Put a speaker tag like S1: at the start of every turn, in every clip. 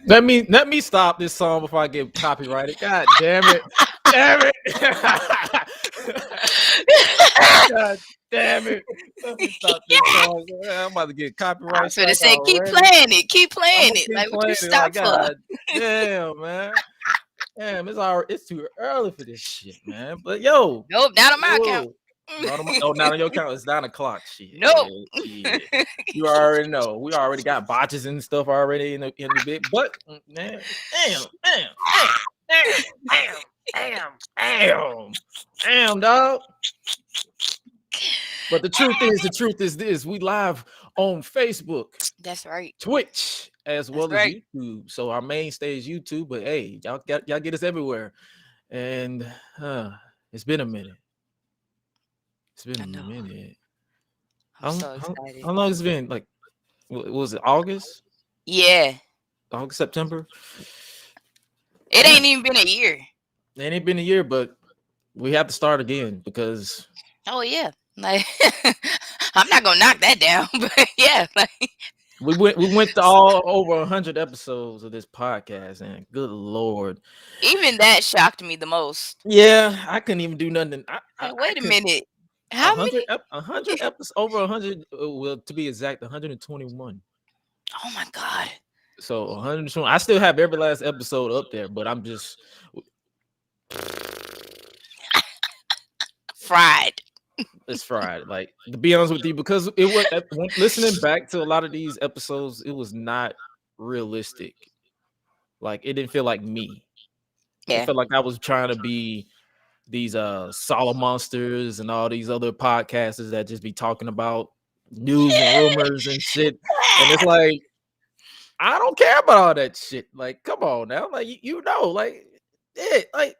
S1: Let me stop this song before I get copyrighted. God damn it. Damn it. God damn it. Let me stop this song. I'm about to get
S2: I
S1: copyright
S2: was gonna
S1: strike
S2: say, keep
S1: already.
S2: playing it, keep
S1: I'm
S2: playing
S1: gonna
S2: it.
S1: keep
S2: Like, what you
S1: playing it. Like,
S2: stop for?
S1: God damn, man. Damn, it's too early for this shit, man. But yo,
S2: Nope, not on my account.
S1: whoa. Not on your count. It's 9:00. Shit.
S2: Nope.
S1: Shit. You already know. We already got botches and stuff already in the bit. But man, damn, dog. But the truth is this: we live on Facebook,
S2: That's right.
S1: Twitch, as
S2: That's
S1: well as
S2: right.
S1: YouTube. So our mainstay is YouTube, but hey, y'all get us everywhere. And it's been a minute. It's been
S2: I
S1: a
S2: know.
S1: minute.
S2: I'm so excited.
S1: How long has it been? Like, what was it? August,
S2: Yeah.
S1: September?
S2: It
S1: Damn,
S2: ain't even been a year.
S1: it ain't been a year, but we have to start again because
S2: Oh yeah. Like I'm not gonna knock that down, but yeah, like
S1: we went to all over 100 episodes of this podcast, and good lord,
S2: even that shocked me the most.
S1: yeah, I couldn't even do nothing.
S2: Like,
S1: I
S2: wait a
S1: could
S2: minute. How many?
S1: 100 episodes, over 100, well, to be exact, 121.
S2: Oh my god.
S1: So 120. I still have every last episode up there, but I'm just
S2: Fried.
S1: it's fried. Like, to be honest with you, because it was listening back to a lot of these episodes, it was not realistic. Like, it didn't feel like me. It
S2: Yeah.
S1: felt like I was trying to be these Solid Monsters and all these other podcasters that just be talking about news and rumors and shit. And it's like, I don't care about all that shit. Like, come on now. Like, like, like,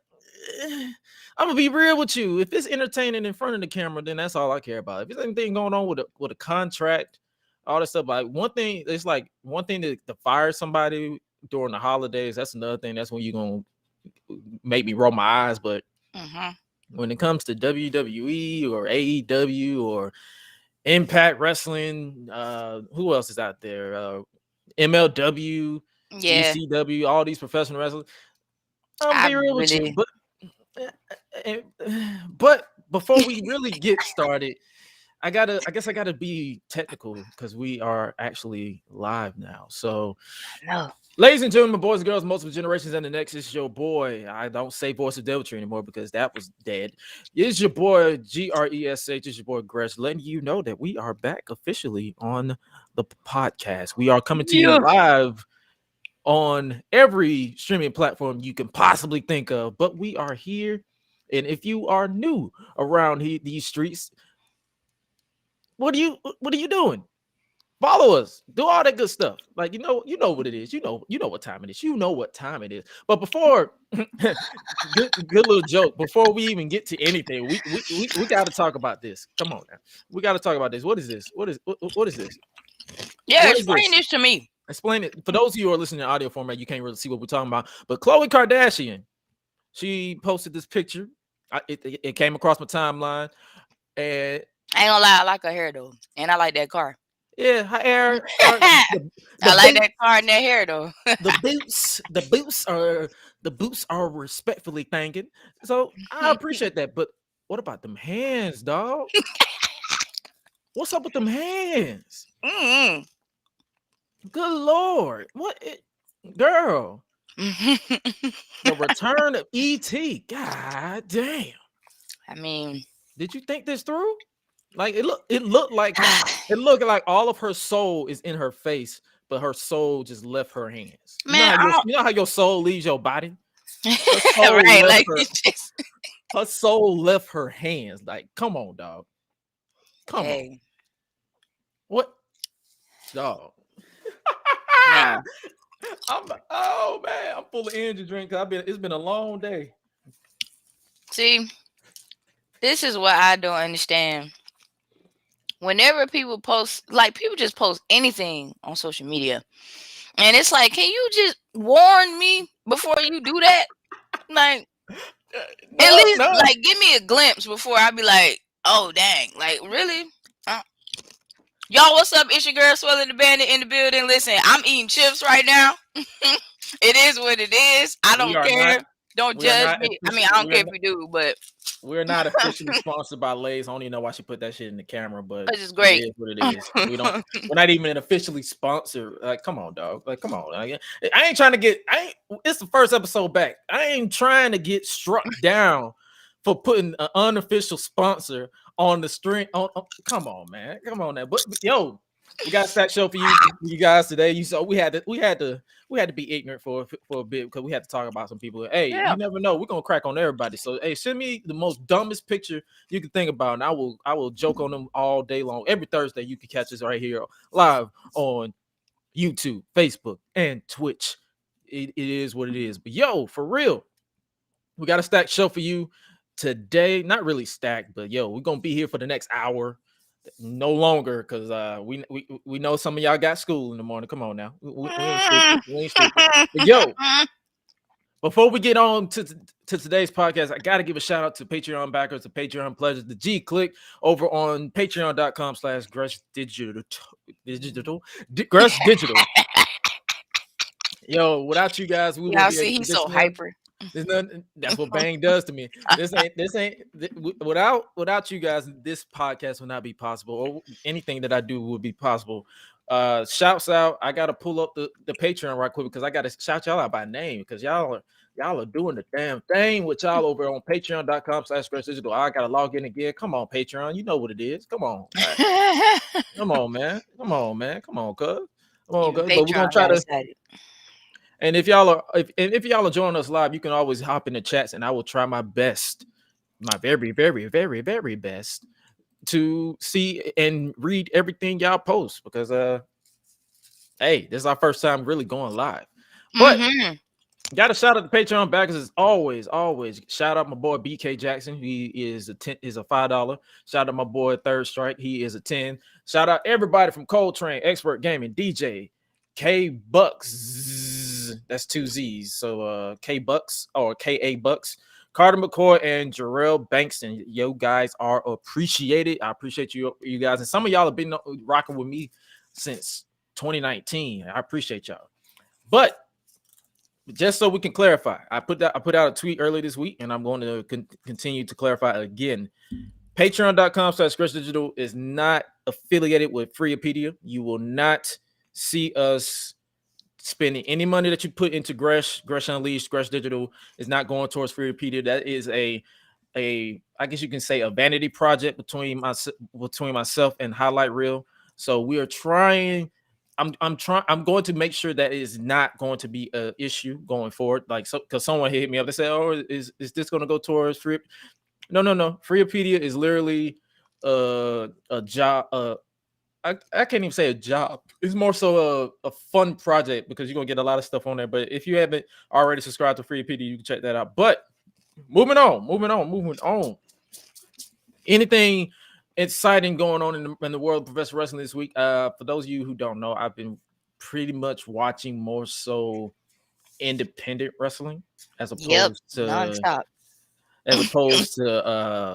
S1: I'm gonna be real with you. If it's entertaining in front of the camera, then that's all I care about. If there's anything going on with a contract, all that stuff, like one thing, it's like one thing to fire somebody during the holidays. That's another thing. That's when you're gonna make me roll my eyes. But when it comes to WWE or AEW or Impact Wrestling, who else is out there? MLW,
S2: Yeah.
S1: GCW, all these professional wrestlers. I'm
S2: I
S1: be real with you,
S2: really
S1: but before we really get started, I guess I gotta be technical because we are actually live now. So,
S2: no.
S1: ladies and gentlemen, boys and girls, multiple generations, and the next is your boy. I don't say voice of Deviltry anymore because that was dead. It's your boy GRESH. It's your boy Gresh, letting you know that we are back officially on the podcast. We are coming to you live on every streaming platform you can possibly think of, but we are here. And if you are new around these streets, what are you doing? Follow us, do all that good stuff. Like, you know what it is. You know what time it is. You know what time it is. But before, good little joke. Before we even get to anything, we got to talk about this. Come on now, we got to talk about this. What is this? What is this?
S2: Yeah,
S1: What is
S2: explain
S1: this?
S2: this to me.
S1: Explain it. For those of you who are listening in audio format, you can't really see what we're talking about. But Khloe Kardashian, she posted this picture. It came across my timeline, and
S2: I ain't gonna lie, I like her hair though, and I like that car.
S1: yeah, her hair.
S2: I like that car and that hair though.
S1: the boots are respectfully thanking. So I appreciate that. But what about them hands, dog? What's up with them hands?
S2: Mm-hmm.
S1: Good lord, girl? The return of ET. God damn.
S2: I mean,
S1: Did you think this through? Like, it looked like all of her soul is in her face, but her soul just left her hands.
S2: man,
S1: You know how your soul leaves your body? Her soul
S2: right?
S1: left
S2: Like,
S1: her.
S2: just...
S1: Her soul left her hands. Like, come on, dog. Come on.
S2: hey,
S1: What, dog?
S2: nah.
S1: Oh man, I'm full of energy drink. It's been a long day.
S2: See, this is what I don't understand. Whenever people post, like, people just post anything on social media, and it's like, can you just warn me before you do that? Like, at least, like, give me a glimpse before I be like, oh dang, like, really? Y'all, what's up? It's your girl Suela the Bandit in the building. Listen, I'm eating chips right now. It is what it is. I
S1: We
S2: don't
S1: are not.
S2: care. Don't
S1: We are
S2: judge
S1: not
S2: me. I mean,
S1: officially.
S2: I don't care if you do, but
S1: We're not officially sponsored by Lay's. I don't even know why she put that shit in the camera, but
S2: this is
S1: it
S2: great.
S1: is what it is. We don't. We're not even officially sponsored. Like, come on, dog. Like, come on. I ain't trying to get. I ain't. It's the first episode back. I ain't trying to get struck down for putting an unofficial sponsor on the string. Come on, man. Come on, now. But yo, we got a stack show for you guys today. You saw we had to be ignorant for a bit because we had to talk about some people. Hey,
S2: Yeah.
S1: you never know. We're gonna crack on everybody. So hey, send me the most dumbest picture you can think about, and I will joke on them all day long. Every Thursday, you can catch us right here live on YouTube, Facebook, and Twitch. It is what it is. But yo, for real, we got a stacked show for you today. Not really stacked, but yo, we're gonna be here for the next hour. No longer, because we know some of y'all got school in the morning. Come on now, we ain't stupid. We ain't stupid. But yo, before we get on to today's podcast, I gotta give a shout out to Patreon backers, the Patreon pledges, the G Click over on patreon.com/Gresh Digital. Gresh Digital. Yo, without you guys, we
S2: Y'all
S1: wouldn't be able
S2: see,
S1: to do
S2: he's
S1: this
S2: so
S1: one.
S2: hyper.
S1: There's nothing. That's what Bang does to me. This ain't without you guys, this podcast would not be possible, or anything that I do would be possible. Shouts out. I gotta pull up the Patreon right quick because I gotta shout y'all out by name because y'all are doing the damn thing with y'all over on patreon.com/Gresh Digital. I gotta log in again. Come on, Patreon. You know what it is. Come on. Come on, man. Come on, man. Come on, cuz. Come on,
S2: Even
S1: cuz. But we're gonna
S2: Patreon
S1: try
S2: got
S1: to.
S2: excited.
S1: And if y'all are joining us live, you can always hop in the chats, and I will try my best, my very, very, very, very best, to see and read everything y'all post because hey, this is our first time really going live. But got to shout out the Patreon backers as always. Shout out my boy BK Jackson. He is a $5. Shout out my boy Third Strike. He is a 10. Shout out everybody from Coltrane, Expert Gaming, DJ, K Bucks. That's 2 Z's. So K Bucks or KA Bucks. Carter McCoy and Jarrell Bankston. You guys are appreciated. I appreciate you guys. And some of y'all have been rocking with me since 2019. I appreciate y'all. But just so we can clarify, I put out a tweet earlier this week, and I'm going to continue to clarify again. Patreon.com/Gresh Digital is not affiliated with Freepedia. You will not see us spending any money that you put into Gresh Unleashed, Gresh Digital is not going towards Freepedia. That is a I guess you can say a vanity project between myself and Highlight Reel. So we are trying. I'm going to make sure that it is not going to be an issue going forward. Like, so because someone hit me up, they said, "Oh, is this going to go towards free?" No. Freepedia is literally a job. I can't even say a job. It's more so a fun project because you're gonna get a lot of stuff on there. But if you haven't already subscribed to Freepedia, you can check that out. But moving on. Anything exciting going on in the world of professional wrestling this week? For those of you who don't know, I've been pretty much watching more so independent wrestling as opposed to
S2: nonstop.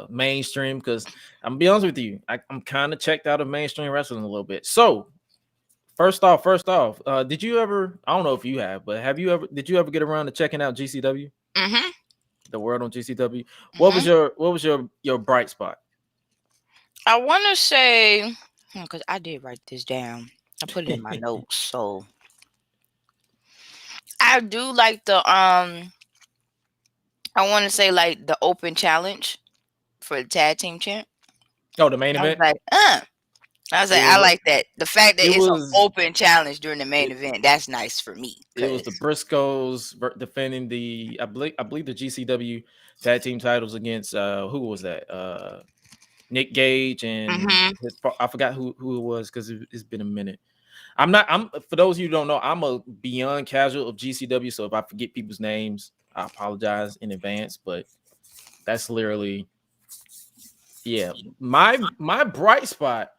S1: mainstream, because I'm gonna be honest with you, I'm kind of checked out of mainstream wrestling a little bit. So first off, did you ever, I don't know if you have, but did you ever get around to checking out GCW? The world on GCW. What was your bright spot?
S2: I want to say, because I did write this down. I put it in my notes. So I do like the I want to say like the open challenge for the tag team champ.
S1: Oh, the main
S2: I was
S1: event.
S2: like, I like that. The fact that it's an open challenge during the main event, that's nice for me.
S1: It was the Briscoes defending the I believe the GCW tag team titles against who was that? Nick Gage and I forgot who it was because it's been a minute. I'm for those of you who don't know, I'm a beyond casual of GCW, so if I forget people's names, I apologize in advance. But that's literally, yeah, my bright spot.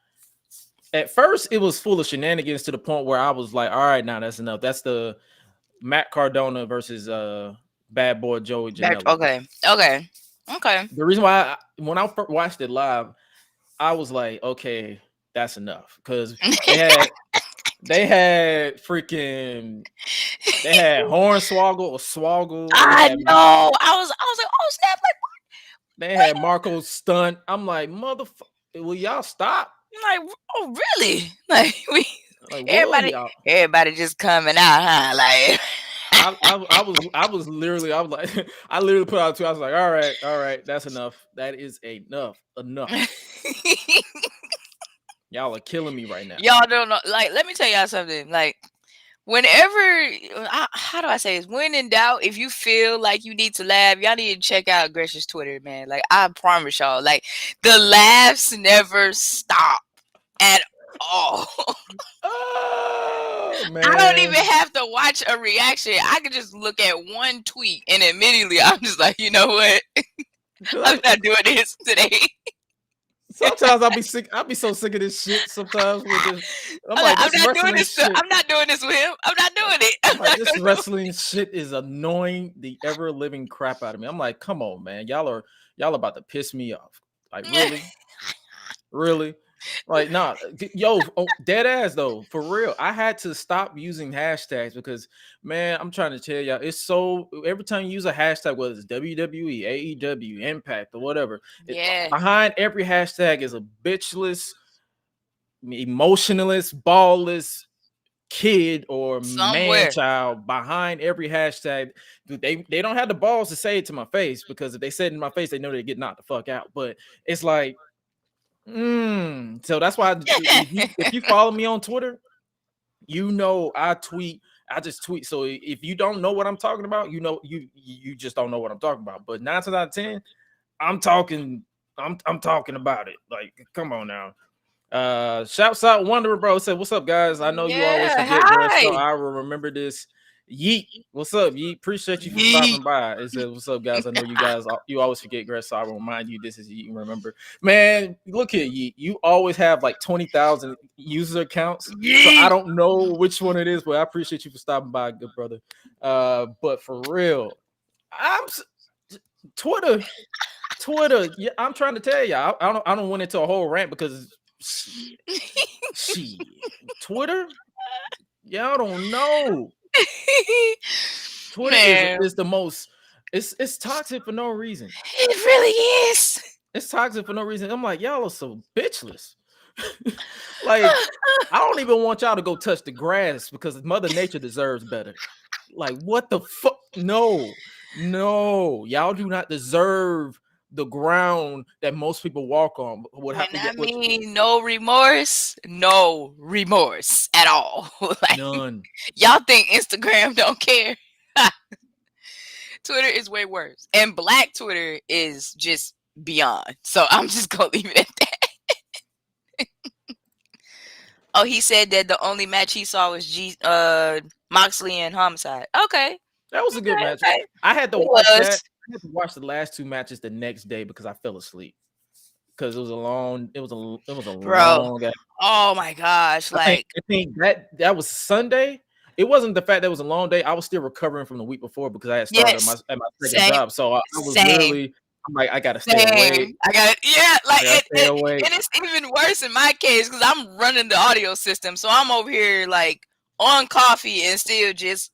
S1: At first, it was full of shenanigans to the point where I was like, all right, now that's enough. That's the Matt Cardona versus Bad Boy Joey Janela. Okay. The reason why when I first watched it live, I was like, okay, that's enough because they had freaking they had Hornswoggle or Swoggle.
S2: I know. I was like, oh snap!
S1: They had Marco Stunt. I'm like, motherfucker, will y'all stop?
S2: Like, oh really? Like
S1: Like,
S2: everybody just coming out, huh? Like.
S1: I was literally like I literally put out 2. I was like, all right, that's enough. That is enough. Y'all are killing me right now.
S2: Y'all don't know. Like, let me tell y'all something. Like, whenever how do I say this? When in doubt, if you feel like you need to laugh, y'all need to check out Gresh's Twitter, man. Like, I promise y'all, like the laughs never stop at all.
S1: Oh, man.
S2: I don't even have to watch a reaction. I can just look at one tweet and immediately I'm just like, you know what? I'm not doing this today.
S1: Sometimes I'll be sick. I'll be so sick of this shit. Sometimes with this,
S2: I'm not doing this. I'm not doing this with him. I'm not doing it.
S1: This wrestling shit is annoying the ever living crap out of me. I'm like, come on, man, y'all are about to piss me off. Like, really. Like, nah, yo, dead ass though, for real. I had to stop using hashtags because, man, I'm trying to tell y'all, it's so every time you use a hashtag, whether it's WWE, AEW, Impact, or whatever, behind every hashtag is a bitchless, emotionless, ballless kid or man child behind every hashtag. They don't have the balls to say it to my face because if they said it in my face, they know they get knocked the fuck out. But it's like. So that's why if you follow me on Twitter, you know I just tweet. So if you don't know what I'm talking about, you know you just don't know what I'm talking about. But 9 times out of 10, I'm talking about it. Like, come on now. Shouts out Wanderer Bro said, "What's up, guys? I know you always forget, so I will remember this." Yeet, what's up, Yeet? Appreciate you for stopping by. It says, "What's up, guys? I know you always forget, Gresh, so I will remind you this is Yeet. Remember, man. Look here, Yeet. You always have like 20,000 user accounts, so I don't know which one it is, but I appreciate you for stopping by, good brother. But for real, Twitter. Yeah, I'm trying to tell y'all. I don't went into a whole rant because Twitter. Y'all don't know." Twitter is the most. It's toxic for no reason.
S2: It really is.
S1: It's toxic for no reason. I'm like, y'all are so bitchless. Like, I don't even want y'all to go touch the grass because Mother Nature deserves better. Like, what the fuck? No, y'all do not deserve the ground that most people walk on.
S2: No remorse at all. Like,
S1: none.
S2: Y'all think Instagram don't care? Twitter is way worse, and Black Twitter is just beyond. So I'm just gonna leave it at that. Oh, he said that the only match he saw was Moxley and Homicide. Okay,
S1: that was a good match. Okay. I had to watch that. I had to watch the last 2 matches the next day because I fell asleep. Because it was a long game.
S2: Oh my gosh!
S1: I think that was Sunday. It wasn't the fact that it was a long day. I was still recovering from the week before because I had started at my second job. So I was literally, I'm like, I gotta stay awake.
S2: And it's even worse in my case because I'm running the audio system, so I'm over here like on coffee and still just.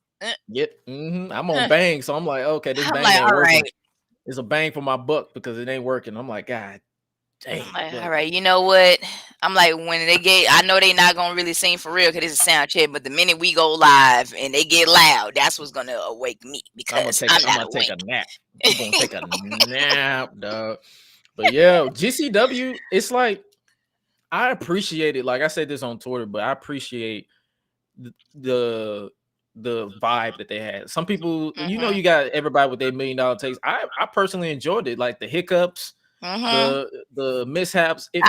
S1: I'm on bang, so I'm like, okay, this bang ain't working. Right. It's a bang for my buck because it ain't working. I'm like, God dang.
S2: Like, all right, you know what? I'm like, when they get, I know they not gonna really sing for real because it's a sound check, but the minute we go live and they get loud, that's what's gonna awake me because I'm gonna take a nap.
S1: I'm gonna take a nap, dog. But yeah, GCW, it's like I appreciate it. Like I said this on Twitter, but I appreciate the vibe that they had. Some people, you got everybody with their $1 million takes. I personally enjoyed it, like the hiccups, the mishaps. It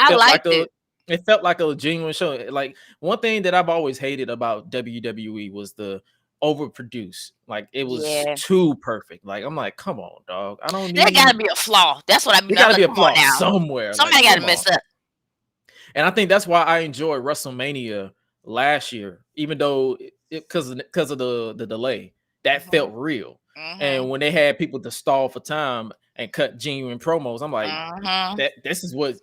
S1: felt like a genuine show. Like, one thing that I've always hated about WWE was the overproduced. Like, it was too perfect. Like, I'm like, come on, dog. I don't need.
S2: There gotta be a flaw. That's what I mean.
S1: There gotta be a flaw somewhere.
S2: Somebody gotta mess up.
S1: And I think that's why I enjoyed WrestleMania last year, even though because of the delay, that felt real.
S2: Mm-hmm.
S1: And when they had people to stall for time and cut genuine promos, I'm like,
S2: Mm-hmm.
S1: this is what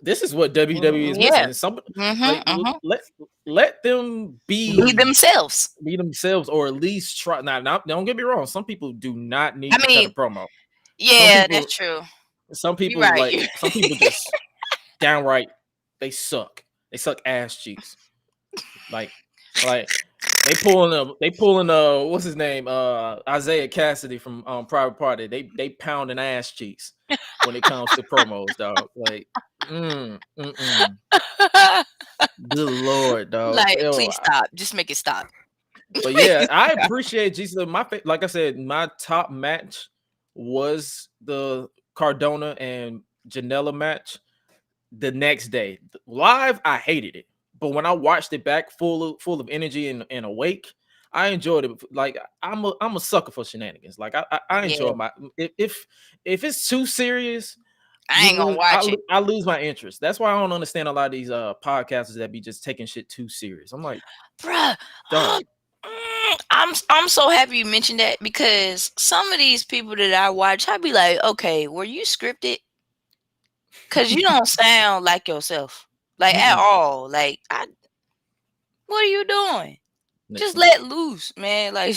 S1: WWE is
S2: Yeah.
S1: missing. Some like
S2: Mm-hmm. Mm-hmm.
S1: let them
S2: Be themselves.
S1: be themselves, or at least try. Now, don't get me wrong. Some people do not need
S2: I
S1: to cut a
S2: mean,
S1: promo. Some
S2: yeah,
S1: people,
S2: that's true.
S1: some
S2: You're
S1: people
S2: right.
S1: like some people just downright they suck. They suck ass cheeks. Like like they pulling what's his name? Isaiah Cassidy from Private Party. They pounding ass cheeks when it comes to promos, dog. Like mm. Good lord, dog.
S2: Like,
S1: Yo,
S2: please stop. Just make it stop.
S1: but yeah, I appreciate Jesus. Like I said, my top match was the Cardona and Janela match. The next day, live, I hated it, but when I watched it back, full of energy and awake, I enjoyed it. Like I'm a sucker for shenanigans. Like I
S2: Yeah,
S1: enjoy my if it's too serious,
S2: I ain't gonna watch it,
S1: I lose my interest. That's why I don't understand a lot of these podcasters that be just taking shit too serious. I'm like,
S2: bruh. Oh,
S1: dog.
S2: I'm so happy you mentioned that, because some of these people that I watch, I'd be like, okay, were you scripted? Because you don't sound like yourself, like at all. Like, what are you doing? Just let loose, man. Like,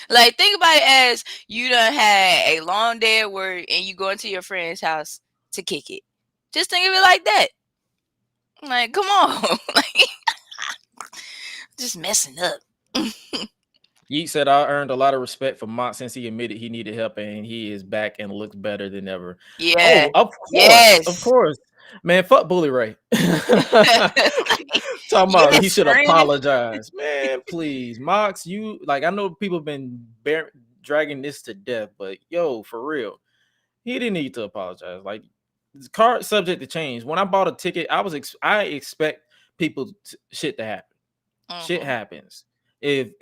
S2: like, think about it as you done had a long day at work and you go into your friend's house to kick it. Just think of it like that. Like, come on. Like, just messing up.
S1: Yeet said, I earned a lot of respect from Mock since he admitted he needed help, and he is back and looks better than ever.
S2: Yeah.
S1: Oh, of
S2: Yes.
S1: course. Man, fuck Bully Ray. Talking about he
S2: Yes,
S1: should
S2: screaming.
S1: apologize. Man, please. Mox, you like I know people have been dragging this to death, but yo, for real, he didn't need to apologize. Like, this card subject to change. When I bought a ticket, I expect people shit to happen. Shit
S2: Mhm.
S1: happens. If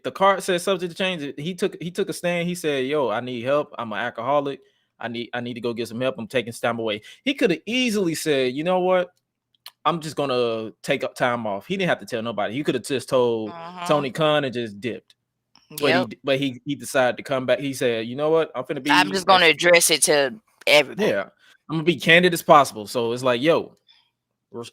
S1: the card says subject to change, he took a stand. He said, "Yo, I need help. I'm an alcoholic. I need to go get some help. I'm taking time away." He could have easily said, "You know what? I'm just gonna take up time off." He didn't have to tell nobody. He could have just told
S2: Mhm.
S1: Tony Khan and just dipped. But
S2: Yep.
S1: he decided to come back. He said, "You know what? I'm gonna
S2: I'm
S1: be
S2: just gonna address it to everybody.
S1: yeah. I'm gonna be candid as possible." So it's like, yo,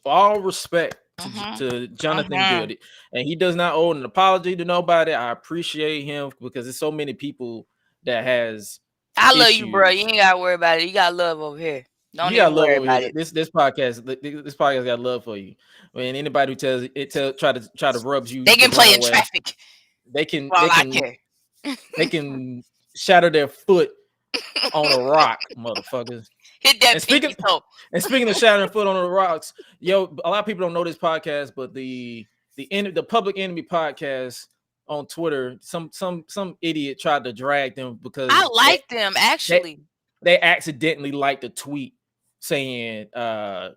S1: all respect
S2: Mhm.
S1: to Jonathan
S2: Mhm.
S1: Good, and he does not owe an apology to nobody. I appreciate him because there's so many people that has
S2: I love you, bro. You
S1: issues.
S2: ain't gotta worry about it. You got love over here. Don't
S1: You got
S2: even
S1: love
S2: worry
S1: over
S2: about
S1: here.
S2: it.
S1: This podcast got love for you. I mean, anybody who try to rub you
S2: They
S1: the
S2: can play
S1: wrong
S2: in
S1: way,
S2: traffic
S1: they can
S2: for all
S1: they
S2: I
S1: can
S2: care.
S1: they can shatter their foot on a rock, motherfuckers.
S2: Hit that
S1: And speaking
S2: pinky toe.
S1: and speaking of shattering foot on the rocks, yo, a lot of people don't know this podcast, but the Public Enemy podcast on Twitter, some idiot tried to drag them
S2: I
S1: because
S2: like them
S1: they
S2: actually.
S1: they accidentally liked a tweet saying I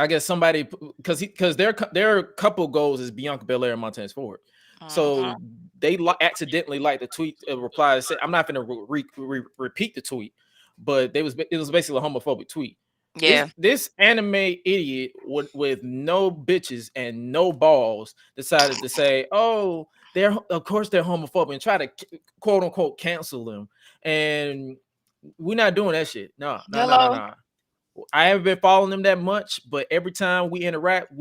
S1: guess somebody because their couple goals is Bianca Belair and Montez Ford,
S2: Mhm.
S1: so they accidentally liked the tweet reply that said, I'm not going to repeat the tweet, but it was basically a homophobic tweet.
S2: Yeah.
S1: This anime idiot with no bitches and no balls decided to say, oh, they're of course they're homophobic, and try to quote unquote cancel them, and we're not doing that shit. No, no, no, no,
S2: Hello.
S1: no. I haven't been following them that much, but every time we interact,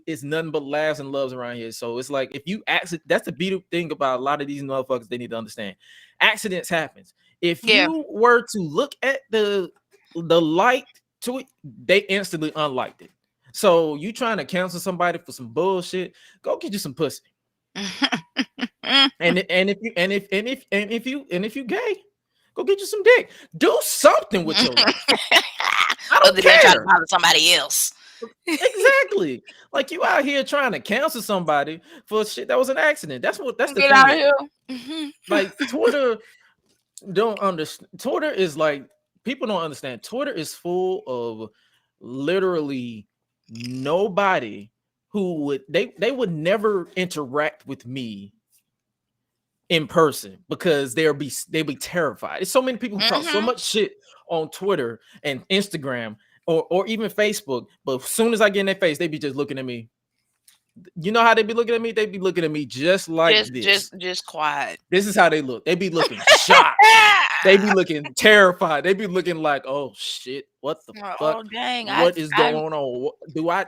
S1: it's nothing but laughs and loves around here. So it's like if you that's the beautiful thing about a lot of these motherfuckers. They need to understand accidents happens. If
S2: Yeah.
S1: you were to look at the like to it, they instantly unliked it. So you trying to cancel somebody for some bullshit? Go get you some pussy. And if you gay, go get you some dick. Do something with your life. I don't
S2: Other than trying to
S1: care.
S2: bother somebody else.
S1: Exactly. Like you out here trying to cancel somebody for shit that was an accident. That's the
S2: Get
S1: thing.
S2: out of here.
S1: Like Twitter don't understand. Twitter is like people don't understand. Twitter is full of literally nobody who they would never interact with me in person because they'd be terrified. There's so many people who talk so
S2: Mhm.
S1: much shit on Twitter and Instagram or even Facebook, but as soon as I get in their face, they be just looking at me. You know how they be looking at me? They be looking at me just like this.
S2: Just quiet.
S1: This is how they look. They be looking shocked. They be looking terrified. They be looking like, oh shit, what the fuck?
S2: Oh dang!
S1: What is going on? Do I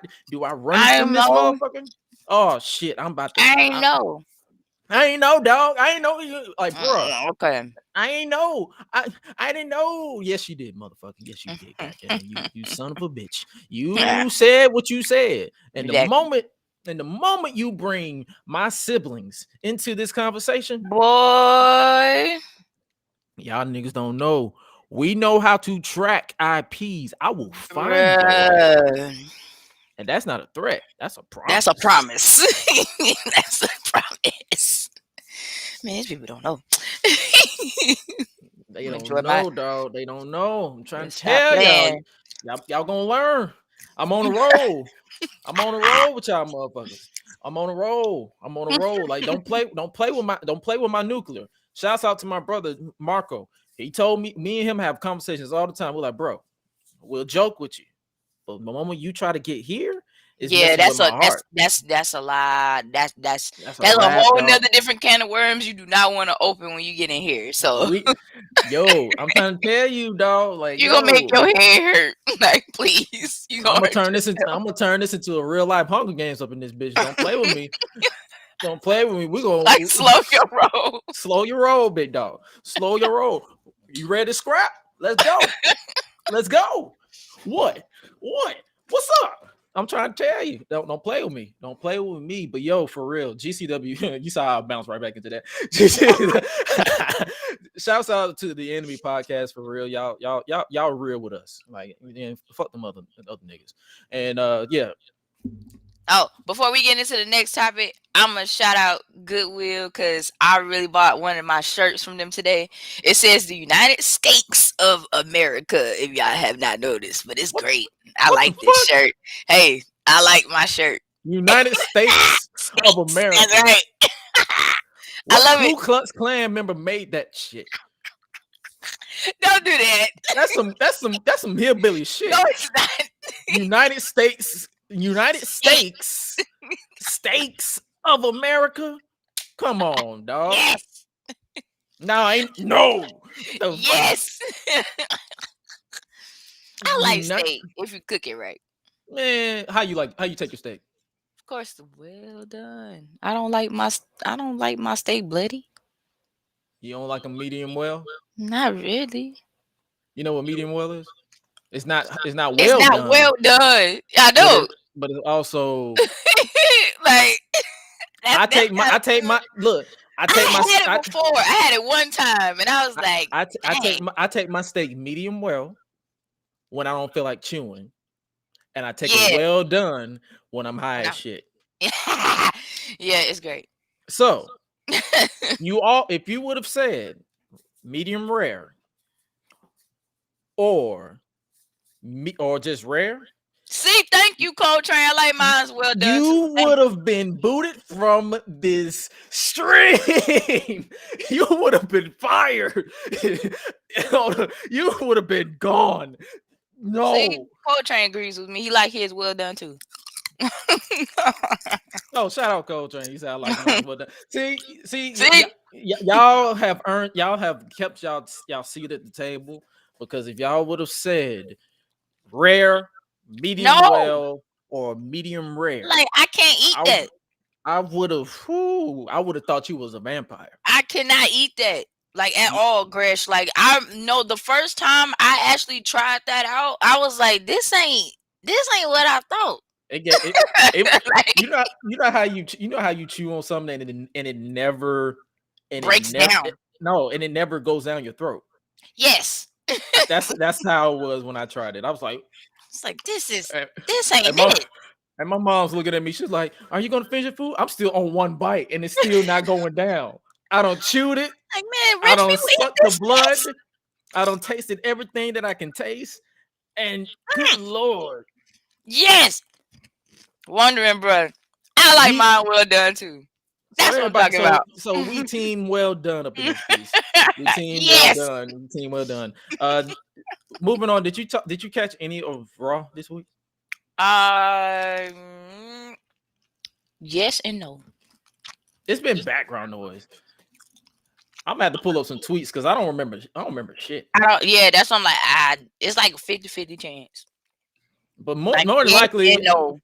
S1: run
S2: I
S1: from this
S2: know.
S1: motherfucker? Oh shit, I'm about to.
S2: I ain't know.
S1: I ain't know, dog. I ain't know you. Like, bro.
S2: Okay.
S1: I ain't know. I didn't know. Yes, you did, motherfucker. Yes, you did. Goddamn, you son of a bitch. You said what you said, and
S2: Exactly.
S1: the moment you bring my siblings into this conversation,
S2: Boy,
S1: y'all niggas don't know. We know how to track IPs. I will find y'all. And that's not a threat. That's a promise.
S2: That's a promise. That's a promise. Man, these people don't know.
S1: They don't know, dog. They don't know. I'm trying to tell y'all. Y'all gonna learn. I'm on a roll. I'm on a roll with y'all motherfuckers. I'm on a roll. I'm on a roll. Like, don't play with my nuclear. Shouts out to my brother Marco. He told me and him have conversations all the time. We're like, bro, we'll joke with you. But the moment you try to get here, that's a
S2: lie. That's a whole nother different can of worms you do not want to open when you get in here. So
S1: I'm trying to tell you, dog. Like,
S2: you're gonna make your head hurt. Like, please.
S1: I'm gonna turn this into a real life Hunger Games up in this bitch. Don't play with me. Don't play with me. We're gonna
S2: like slow your roll.
S1: Slow your roll, big dog. Slow your roll. You ready to scrap? Let's go. Let's go. What? What's up? I'm trying to tell you. Don't play with me. Don't play with me. But yo, for real, GCW, you saw how I bounced right back into that. Shouts out to the Enemy Podcast, for real. Y'all real with us. Like, and fuck them other niggas. And yeah.
S2: Oh, before we get into the next topic, I'm gonna shout out Goodwill because I really bought one of my shirts from them today. It says the United States of America, if y'all have not noticed, but it's great. I like this shirt. Hey, I like my shirt.
S1: United States of America.
S2: That's right. I love it.
S1: Ku Klux Klan member made that shit.
S2: Don't do that.
S1: That's some hillbilly shit.
S2: No, it's not.
S1: United States of America. Come on, dog.
S2: Yes.
S1: No.
S2: Yes. I like steak if you cook it right.
S1: Man, how you take your steak?
S2: Of course, well done. I don't like my steak bloody.
S1: You don't like a medium well?
S2: Not really.
S1: You know what medium well is? It's not well done.
S2: It's not well done. I know.
S1: But it's also
S2: like
S1: I take my
S2: had it before. I had it one time and I was like,
S1: I take my steak medium well when I don't feel like chewing, and I take it well done when I'm high as shit.
S2: Yeah, it's great.
S1: So if you would have said medium rare or just rare.
S2: See, thank you, Coltrane. I like mine well done.
S1: You would have been booted from this stream. You would have been fired. You would have been gone. No.
S2: See, Coltrane agrees with me. He like his well done too.
S1: Oh, shout out Coltrane. He said I like mine well done. See, y'all have kept y'all seat at the table, because if y'all would have said rare, medium well, or medium rare,
S2: like, I can't eat that.
S1: I would have thought you was a vampire. I
S2: cannot eat that, like, at all, Gresh. Like, I know the first time I actually tried that out, I was like, this ain't what I thought.
S1: You know how you chew on something and it never
S2: breaks down.
S1: And it never goes down your throat.
S2: Yes.
S1: That's how it was when I tried it. I was like,
S2: it's like, this ain't it.
S1: And my mom's looking at me. She's like, "Are you gonna finish your food?" I'm still on one bite, and it's still not going down. I don't chewed it.
S2: Like, man,
S1: I don't suck the blood. I don't tasted everything that I can taste. And good Lord,
S2: yes. Wondering, bro. I like mine well done too. That's what I'm talking about.
S1: So we team well done up in this piece. We team well done. We team well done. Moving on. Did you catch any of Raw this week?
S2: Yes and no.
S1: It's been background noise. I'm gonna have to pull up some tweets because I don't remember. I don't remember shit.
S2: Yeah, that's what I'm like. It's like a 50-50 chance.
S1: But
S2: Like
S1: more than
S2: yes
S1: likely,
S2: and no.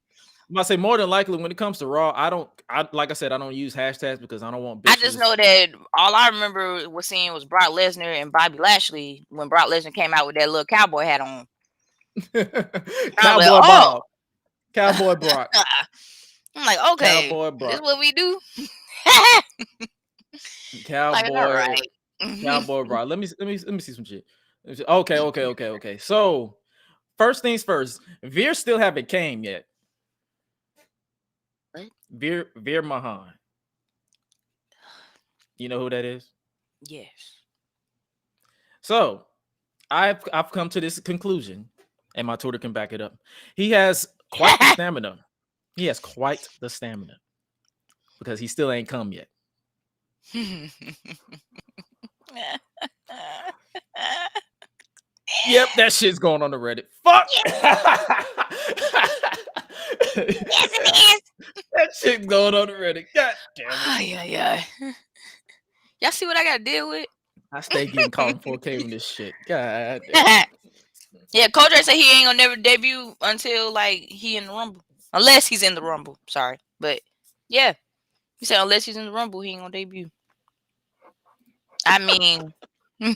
S1: I'm gonna say more than likely when it comes to Raw, I like I said, I don't use hashtags because I don't want
S2: I just
S1: bitches.
S2: know that all I remember was seeing was Brock Lesnar and Bobby Lashley when Brock Lesnar came out with that little cowboy hat on. I was like,
S1: Cowboy
S2: oh.
S1: Bob, Cowboy Brock,
S2: I'm like, okay,
S1: Cowboy
S2: this is
S1: Brock,
S2: what we do. Like, all
S1: Cowboy
S2: right.
S1: Cowboy Brock. Let me see some shit. Okay. So first things first, Veer still haven't came yet.
S2: What?
S1: Veer Mahan. You know who that is?
S2: Yes.
S1: So I've come to this conclusion, and my Twitter can back it up. He has quite the stamina. He has quite the stamina because he still ain't come yet. Yep, that shit's going on the Reddit. Fuck.
S2: Yes, it is.
S1: That shit's going on the Reddit. God damn it.
S2: Yeah. Y'all see what I got to deal with?
S1: I stay getting caught in 4K on this shit. God damn.
S2: Yeah, Kodrak said he ain't gonna never debut until like he in the Rumble, unless he's in the Rumble. Sorry, but yeah, he said unless he's in the Rumble, he ain't gonna debut. I mean, see,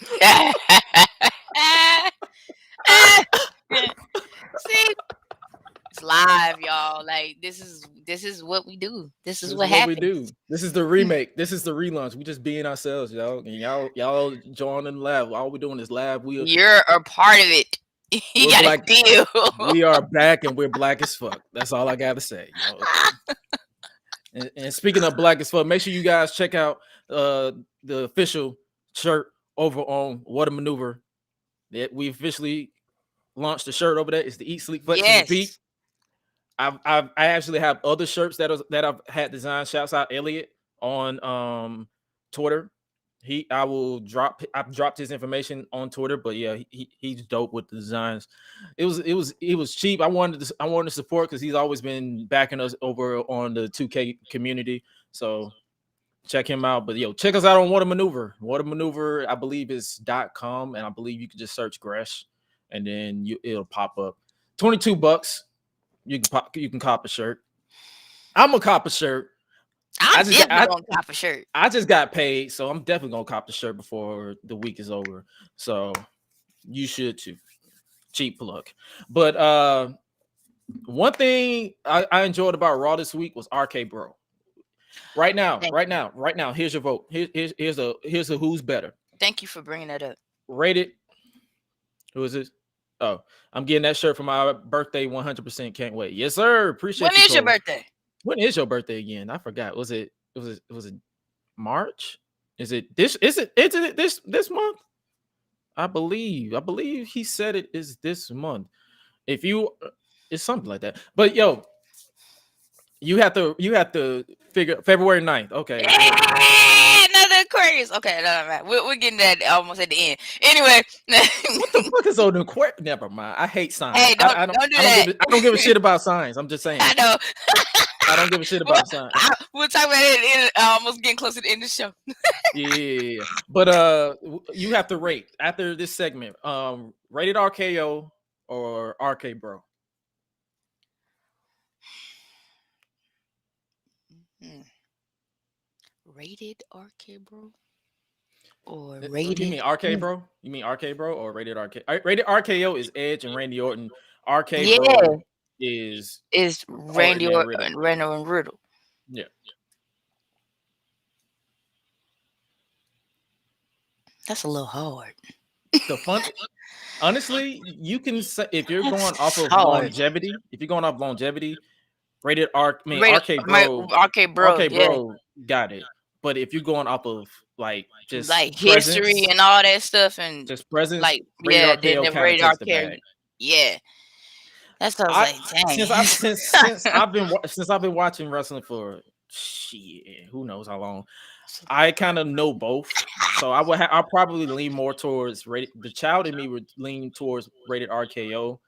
S2: it's live, y'all. Like this is what we do. This is
S1: This is
S2: what
S1: what we
S2: happens.
S1: do. This is the remake. This is the relaunch. We just being ourselves, y'all. And y'all joining the lab. All we're doing is lab.
S2: You're a part of it. You
S1: We're
S2: gotta
S1: black.
S2: deal.
S1: We are back and we're black as fuck. That's all I gotta say. And speaking of black as fuck, make sure you guys check out the official shirt over on What a Maneuver. That we officially launched the shirt over there. It's the Eat Sleep Flex and Repeat.
S2: Yes.
S1: I actually have other shirts that I've had designed. Shouts out Elliot on Twitter. I've dropped his information on Twitter, but yeah, he's dope with the designs. It was cheap. I wanted to support because he's always been backing us over on the 2K community. So check him out. But yo, check us out on What a Maneuver. What a Maneuver, I believe is .com, and I believe you can just search Gresh and then it'll pop up. $22. You can cop a shirt. I'm gonna cop a shirt.
S2: I'm definitely gonna cop a shirt.
S1: I just got paid, so I'm definitely gonna cop the shirt before the week is over. So you should too. Cheap plug. But one thing I enjoyed about Raw this week was RK Bro. Right now. Here's your vote. Here's a who's better.
S2: Thank you for bringing that up.
S1: Rated. Who is this? Oh, I'm getting that shirt for my birthday. 100%. Can't wait. Yes, sir. Appreciate
S2: When
S1: you.
S2: When is your birthday?
S1: When is your birthday again? I forgot. Was it March? Is it this month? I believe he said it is this month. If you it's something like that. But yo, you have to figure February 9th. Okay.
S2: Another Aquarius. Okay, no, we're getting that almost at the end. Anyway,
S1: what the fuck is on the Aquarius? Never mind. I hate signs.
S2: Hey, don't do that.
S1: I don't give a shit about signs. I'm just saying.
S2: I know.
S1: I don't give a shit about signs.
S2: We'll talk about it almost getting closer to the end of the show.
S1: Yeah. But you have to rate after this segment. Rated RKO or RK Bro.
S2: Rated RK Bro? Or rated?
S1: You mean RK Bro? You mean RK Bro or rated RK? Rated RKO is Edge and Randy Orton. RK Bro is
S2: Randy Orton and Riddle.
S1: Yeah.
S2: That's a little hard.
S1: The fun, honestly, you can say if you're going off of longevity. If you're going off longevity, rated RK Bro got it. But if you're going off of like just
S2: like history and all that stuff and
S1: just presence,
S2: like
S1: rated RKO kind of takes the bag.
S2: Yeah, that's what I was like. Dang.
S1: Since I've been watching wrestling for shit, who knows how long. I kind of know both, so I'll probably lean more towards rated. The child in me would lean towards rated RKO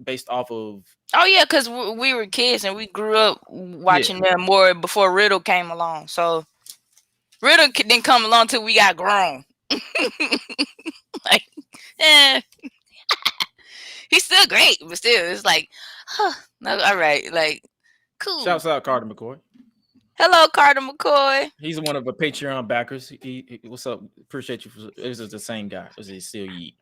S1: based off of.
S2: Oh yeah, because we were kids and we grew up watching
S1: Yeah.
S2: them more before Riddle came along. So Riddle didn't come along till we got grown. Like, eh, he's still great, but still, it's like, huh, no, all right, like, cool.
S1: Shouts out Carter McCoy.
S2: Hello, Carter McCoy.
S1: He's one of the Patreon backers. What's up? Appreciate you. This is the same guy. Is it still Yeet?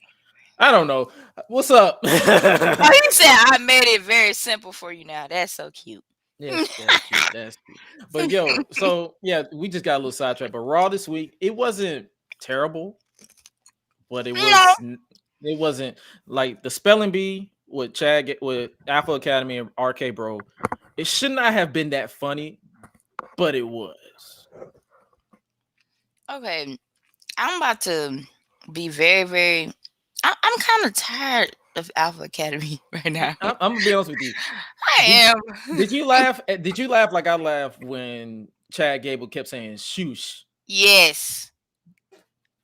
S1: I don't know. What's up?
S2: Oh, he said I made it very simple for you now. That's so cute.
S1: Yes, that's cute. That's cute. But yo, so yeah, we just got a little sidetracked. But Raw this week, it wasn't terrible, but it wasn't like the spelling bee with Chad with Alpha Academy and RK Bro. It should not have been that funny, but it was.
S2: Okay, I'm about to be very, very. I'm kind of tired of Alpha Academy right now.
S1: I'm gonna be honest with you.
S2: I am.
S1: Did you laugh? Did you laugh like I laughed when Chad Gable kept saying "shoosh"?
S2: Yes.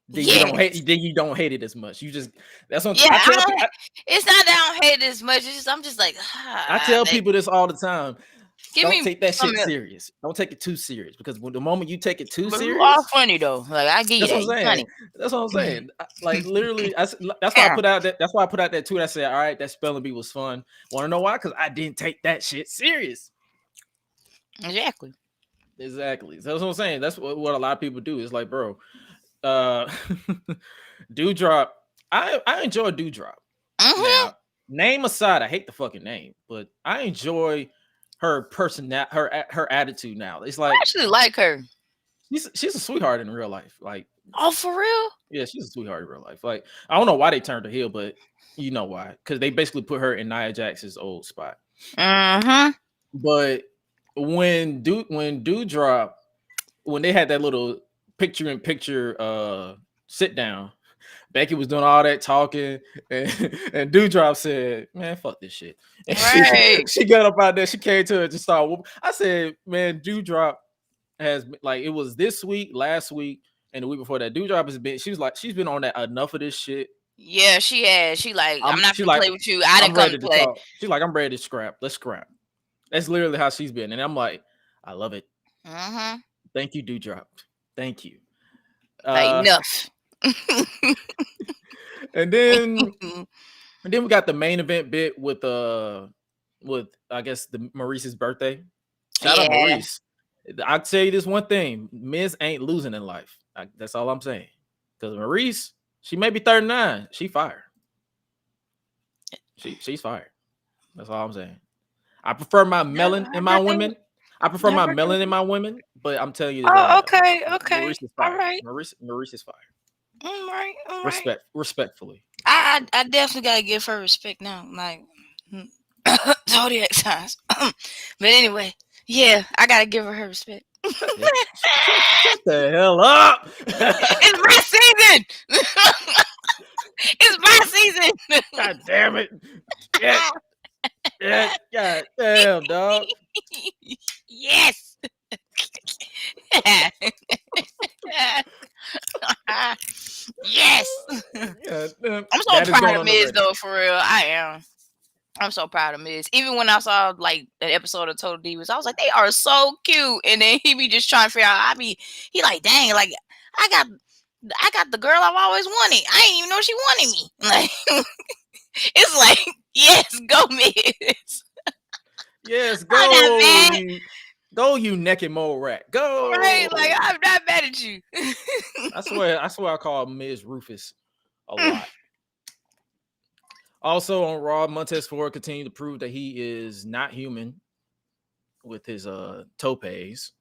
S1: Then you don't hate. Then you don't hate it as much. You just that's what
S2: Yeah. It's not that I don't hate it as much. It's just I'm just like.
S1: I tell people this all the time. Don't take that shit
S2: something
S1: serious. Don't take it too serious because when the moment you take it too
S2: But
S1: serious,
S2: you are funny though. Like I get
S1: that's
S2: you.
S1: what I'm saying. That's what I'm saying. Like literally, that's why I put out that. That's why I put out that tweet. I said, "All right, that spelling bee was fun." Want to know why? Because I didn't take that shit serious.
S2: Exactly.
S1: Exactly. So that's what I'm saying. That's what a lot of people do. It's like, bro, Dewdrop. I enjoy Dewdrop. Now, name aside, I hate the fucking name, but I enjoy her personality, her attitude. Now it's like
S2: I actually like her.
S1: She's a sweetheart in real life. Like,
S2: oh, for real?
S1: Yeah, she's a sweetheart in real life. Like, I don't know why they turned her heel, but you know why? Because they basically put her in Nia Jax's old spot. But when Dewdrop, when they had that little picture-in-picture sit down, Becky was doing all that talking, and Dewdrop said, "Man, fuck this shit." And
S2: right.
S1: she got up out there. She came to her and just started whooping. I said, "Man, Dewdrop has like it was this week, last week, and the week before that. Dewdrop has been. She's been on that enough of this shit.
S2: Yeah, she has. She like I'm not gonna play with you. I didn't
S1: come
S2: to play.
S1: Talk. She's like I'm ready to scrap. Let's scrap. That's literally how she's been, and I'm like, I love it. Thank you, Dewdrop. Thank you.
S2: Enough.
S1: And then we got the main event bit with I guess the Maurice's birthday. Shout out Maurice. I'll tell you this one thing: Miz ain't losing in life. That's all I'm saying. Because Maurice, she may be 39, she fired. She's fired. That's all I'm saying. I prefer my melon in my women. But I'm telling you.
S2: Okay.
S1: Maurice is fired.
S2: All right.
S1: Maurice is fired.
S2: All right.
S1: Respectfully.
S2: I definitely gotta give her respect now. Like zodiac signs. But anyway, yeah, I gotta give her respect.
S1: Shut the hell up!
S2: It's my season. It's my season.
S1: God damn it! Yeah. God damn, dog.
S2: Yes. Yes. I'm so proud of Miz though, for real. I am. I'm so proud of Miz. Even when I saw like an episode of Total Divas, I was like, they are so cute. And then he be just trying to figure out. He like, dang, like I got the girl I've always wanted. I didn't even know she wanted me. Like, it's like, yes, go Miz.
S1: Yes, go. Go, you naked mole rat. Go.
S2: Right, like I'm not mad at you.
S1: I swear I call Miz Rufus a lot. Also on Raw, Montez Ford continued to prove that he is not human with his topes.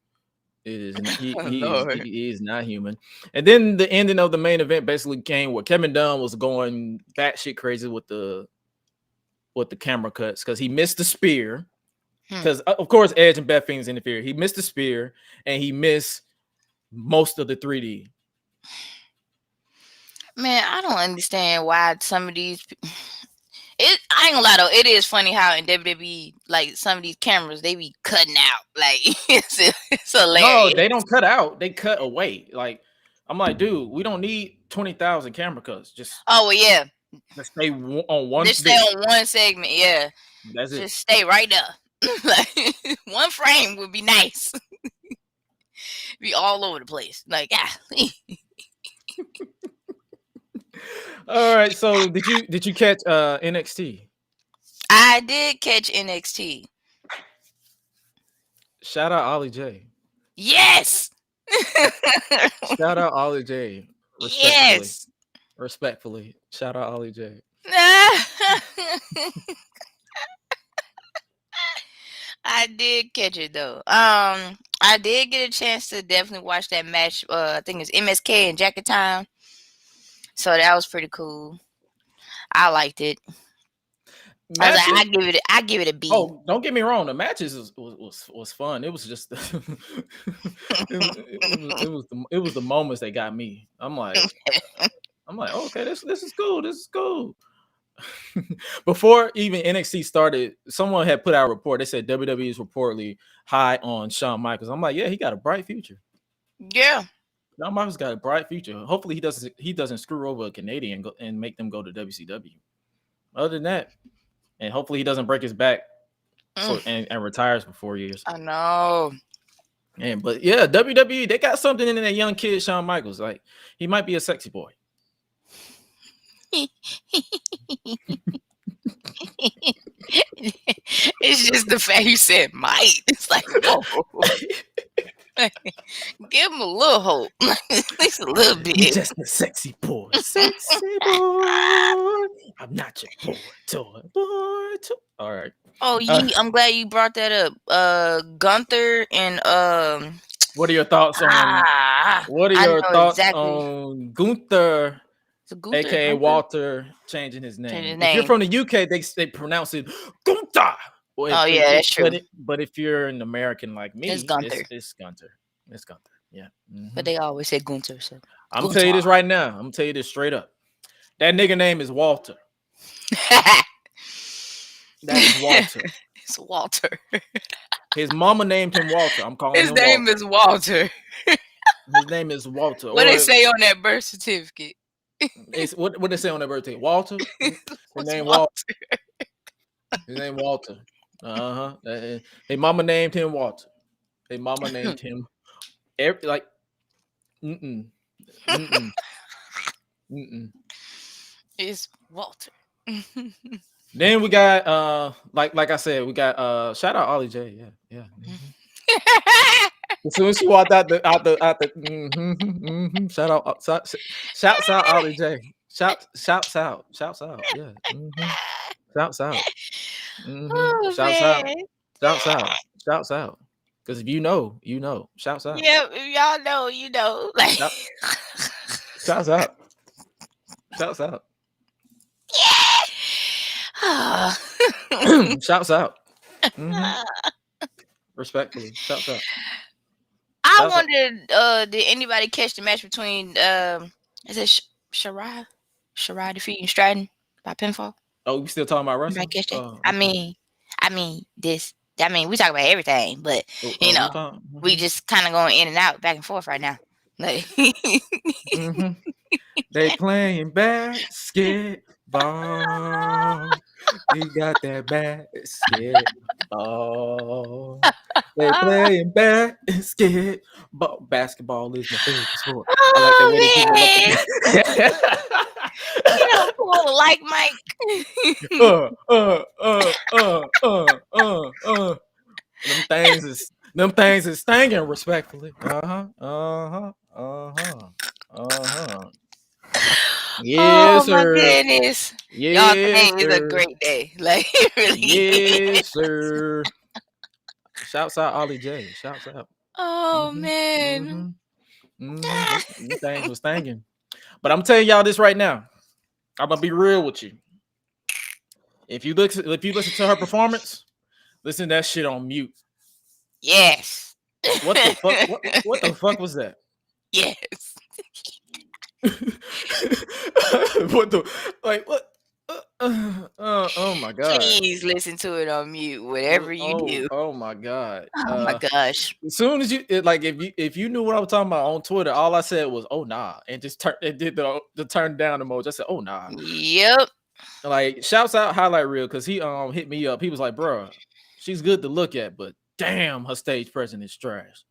S1: It is he is not human. And then the ending of the main event basically came where Kevin Dunn was going batshit crazy with the camera cuts because he missed the spear. Because of course Edge and Beth Phoenix interfered. He missed the spear and he missed most of the 3D.
S2: Man, I don't understand why some of these. I ain't gonna lie though, it is funny how in WWE, like some of these cameras, they be cutting out. Like it's hilarious.
S1: No, they don't cut out; they cut away. Like I'm like, dude, we don't need 20,000 camera cuts. Just
S2: well, yeah.
S1: Just stay on one.
S2: Just stay on one segment. Yeah,
S1: That's it.
S2: just stay right there. Like, one frame would be nice. Be all over the place. Like,
S1: All right. So did you catch NXT?
S2: I did catch NXT.
S1: Shout out Ollie J.
S2: Yes.
S1: Shout out Ollie J.
S2: Yes.
S1: Respectfully. Shout out Ollie J.
S2: I did catch it though. I did get a chance to definitely watch that match. I think it's MSK and Jacket Time. So that was pretty cool. I liked it. I was like, I give it a B.
S1: Oh, don't get me wrong. The matches was fun. It was just it was the moments that got me. I'm like, okay, this is cool. This is cool. Before even NXT started, someone had put out a report. They said WWE is reportedly high on Shawn Michaels. I'm like, yeah, he got a bright future.
S2: Yeah,
S1: Shawn Michaels got a bright future. Hopefully, he doesn't screw over a Canadian and make them go to WCW. Other than that, and hopefully he doesn't break his back and retires for 4 years.
S2: I know.
S1: But yeah, WWE, they got something in that young kid, Shawn Michaels. Like, he might be a sexy boy.
S2: It's just the fact you said might. It's like, no. Give him a little hope. At least a little bit.
S1: He's just a sexy boy. Sexy boy. I'm not your boy. All right.
S2: Oh, I'm glad you brought that up. Gunther and
S1: what are your thoughts on on Gunther? AKA Walter changing his name. If you're from the UK, they pronounce it Gunther.
S2: That's true.
S1: But if you're an American like me,
S2: it's Gunther.
S1: It's Gunther. It's Gunther. Yeah. Mm-hmm.
S2: But they always say Gunther. So
S1: I'm gonna tell you this right now. I'm gonna tell you this straight up. That nigga name is Walter. That is Walter.
S2: It's Walter.
S1: His mama named him Walter. I'm calling him
S2: Walter. His name is Walter.
S1: His name is Walter.
S2: What they say on that birth certificate?
S1: It's what they say on that birthday? Walter. His name Walter. His name Walter. His mama named him Walter. His mama named him
S2: It's Walter.
S1: Then we got like I said, we got shout out Ollie J. Yeah. Mm-hmm. As soon as she walked out the shouts out Ollie J. Shouts out. Yeah. Mm-hmm. Shouts out. Mm-hmm.
S2: Oh,
S1: Shouts out. Because if you know, you know. Shouts out.
S2: Yeah, if y'all know, you know. Like,
S1: shouts out. Shouts out.
S2: Yeah.
S1: Shouts out. Mm-hmm. Respectfully. Shouts out.
S2: I wondered, did anybody catch the match between is it Shirai defeating Stratton by pinfall?
S1: Oh, we still talking about wrestling?
S2: Catch that? I mean, we talk about everything, but we just kind of going in and out, back and forth right now. Like,
S1: mm-hmm. They playing basketball. You got that basketball. They playing basketball. Basketball is my favorite sport.
S2: Oh, man. You don't pull like Mike.
S1: Them things is stinging respectfully. Yes,
S2: oh, my goodness.
S1: Yes,
S2: y'all, today is a great day. Like, really.
S1: Yes, sir. Shouts out Ollie J. Shouts out.
S2: Oh, man.
S1: These things was stinging. But I'm telling y'all this right now. I'm gonna be real with you. If you listen to her performance, listen to that shit on mute.
S2: Yes.
S1: What the fuck? What the fuck was that?
S2: Yes.
S1: What the what? Oh my god.
S2: Please listen to it on mute, whatever you do.
S1: Oh my god.
S2: Oh my gosh.
S1: As soon as like if you knew what I was talking about on Twitter, all I said was oh nah and just did the turn down emoji. I said oh nah.
S2: Yep.
S1: Like shouts out highlight reel because he hit me up. He was like, bro, she's good to look at, but damn, her stage presence is trash.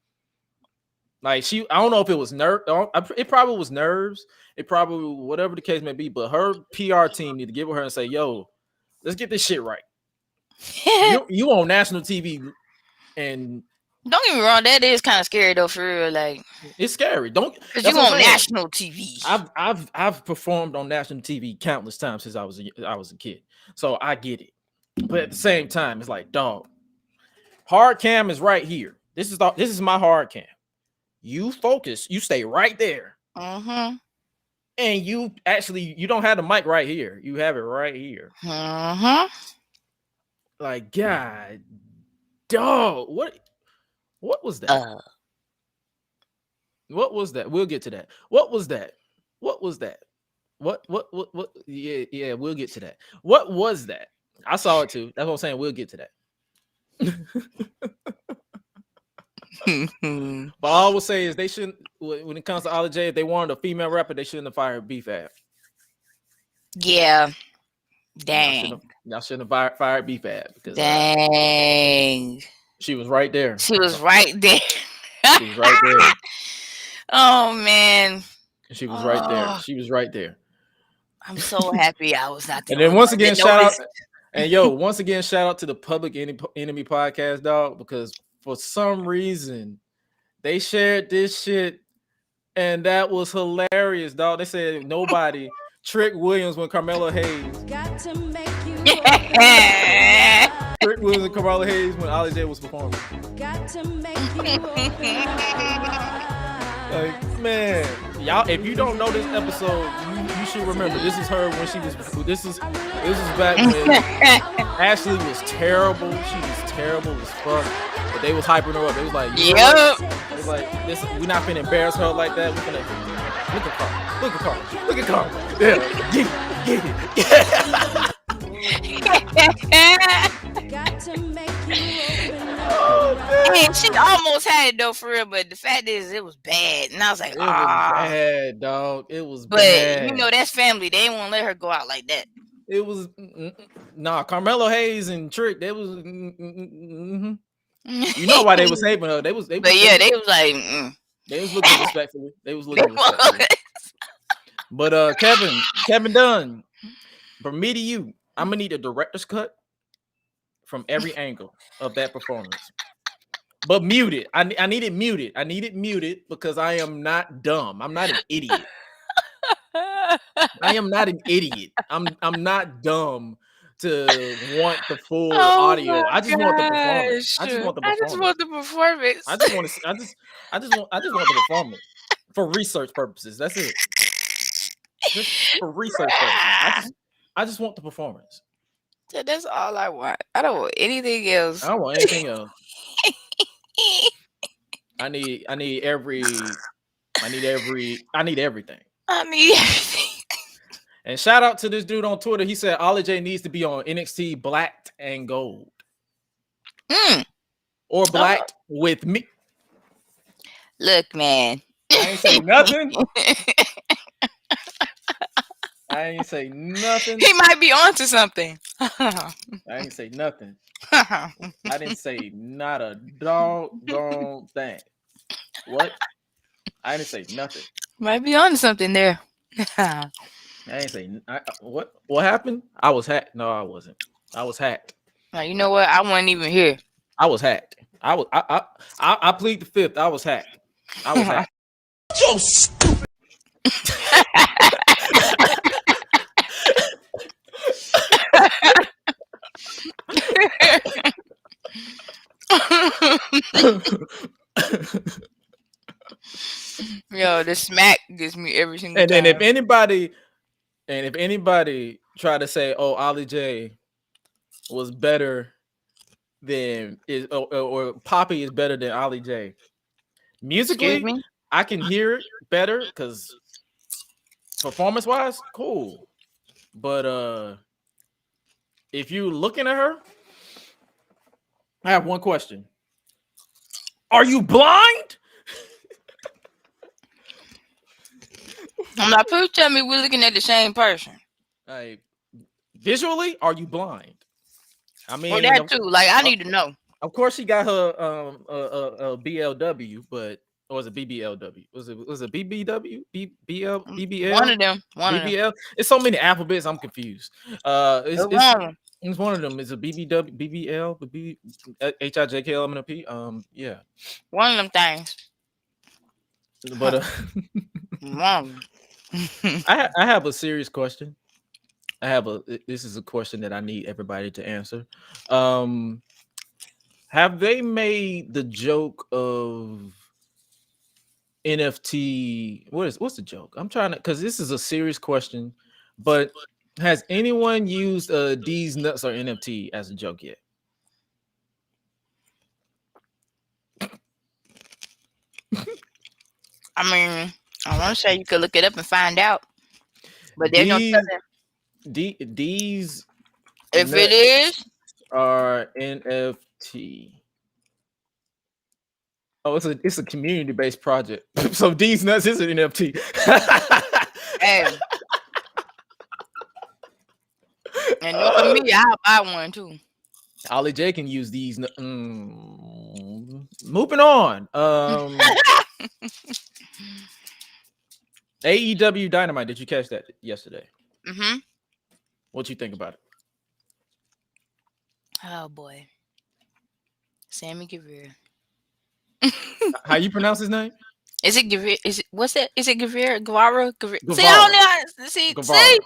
S1: Like I don't know if it was it probably was nerves. It probably whatever the case may be, but her PR team need to get with her and say, yo, let's get this shit right. You on national TV and
S2: don't get me wrong, that is kind of scary though, for real. Like
S1: it's scary. Because
S2: you on national TV.
S1: I've performed on national TV countless times since I was a kid, so I get it. But at the same time, it's like, dog, hard cam is right here. This is my hard cam. You focus. You stay right there.
S2: Mm-hmm.
S1: And you don't have the mic right here. You have it right here.
S2: Mm-hmm.
S1: Like, God, dog, what was that? What was that? We'll get to that. What was that? What was that? What? Yeah, we'll get to that. What was that? I saw it too. That's what I'm saying. We'll get to that. But all I will say is they shouldn't, when it comes to Ollie J, if they wanted a female rapper, they shouldn't have fired B-Fab.
S2: Yeah. Dang.
S1: Y'all shouldn't have fired B-Fab because
S2: dang.
S1: She was right there.
S2: She was right there.
S1: She was right there.
S2: Oh man.
S1: She was right there. She was right there.
S2: I'm so happy I was not the
S1: And then once again, shout out. And once again, shout out to the Public Enemy podcast, dog, because for some reason they shared this shit and that was hilarious, dog. They said nobody tricked Williams when Carmelo Hayes. Got to make you Trick Williams and Carmelo Hayes when Ollie J was performing. Got to make you like, man, y'all, if you don't know this episode, you should remember this is her when she was. This is back when Ashley was terrible. She was terrible as fuck. But they was hyping her up. They was like, yep. It was like, we're not gonna embarrass her like that. We're gonna look at Carl. Look at Carl. Yeah,
S2: Got to make you I mean, she almost had it though, for real. But the fact is, it was bad, and I was like,
S1: it was bad, dog. It was
S2: but
S1: bad.
S2: You know, that's family. They didn't want to let her go out like that.
S1: It was Carmelo Hayes and Trick. They was you know why they was saving her. They was like
S2: they was
S1: looking respectfully. They was looking respectfully. But Kevin Dunn, from me to you, I'm gonna need a director's cut from every angle of that performance. But muted. I need it muted. I need it muted because I am not dumb. I'm not an idiot. I am not an idiot. I'm not dumb to want the full audio. I just want the performance. I just want the performance. I just want the performance for research purposes. That's it. Just for research purposes. I just want the performance.
S2: So that's all I want. I don't want anything else.
S1: I don't want anything else. I need everything. I need everything. And shout out to this dude on Twitter. He said Ollie J needs to be on NXT Blacked and Gold. Or Blacked with me.
S2: Look, man.
S1: I ain't say nothing. I ain't say nothing.
S2: He might be onto something.
S1: I ain't say nothing. I didn't say not a doggone thing. What? I didn't say nothing.
S2: Might be onto something there.
S1: I ain't say what. What happened? I was hacked. No, I wasn't. I was hacked.
S2: You know what? I wasn't even here.
S1: I was hacked. I plead the fifth. I was hacked. I was hacked. So stupid.
S2: Yo, the smack gives me every single time.
S1: And if anybody try to say, "Oh, Ollie J was better than or Poppy is better than Ollie J," musically, I can hear it better because performance-wise, cool. But if you looking at her, I have one question. Are you blind?
S2: I'm not please tell me we're looking at the same person.
S1: Like, visually, are you blind? I mean,
S2: Well, that too. Like, I need to know.
S1: Of course, she got her BLW, but or was it BBLW? Was it BBW? BBL?
S2: One of them.
S1: BBL? It's so many alphabets. I'm confused. It's one of them. It's a BBW, BBL, HIJK, MNP. Yeah.
S2: One of them things.
S1: But I have a serious question. This is a question that I need everybody to answer. Have they made the joke of NFT? What's the joke? I'm trying to, because this is a serious question, but has anyone used D's nuts or NFT as a joke yet?
S2: I mean, I want to say you could look it up and find out, but there's no
S1: D's.
S2: If it is,
S1: are NFT. Oh, it's a community-based project. So D's nuts is an NFT.
S2: hey. And knowing me, I'll buy one too.
S1: Ollie J can use these. Moving on. AEW Dynamite. Did you catch that yesterday?
S2: Mm-hmm.
S1: What you think about it?
S2: Oh boy, Sammy Guevara.
S1: How you pronounce his name?
S2: Is it Guevara? Is it what's that? Is it Guevara? Guevara?
S1: Guevara.
S2: See, I don't know. See,
S1: Guevara.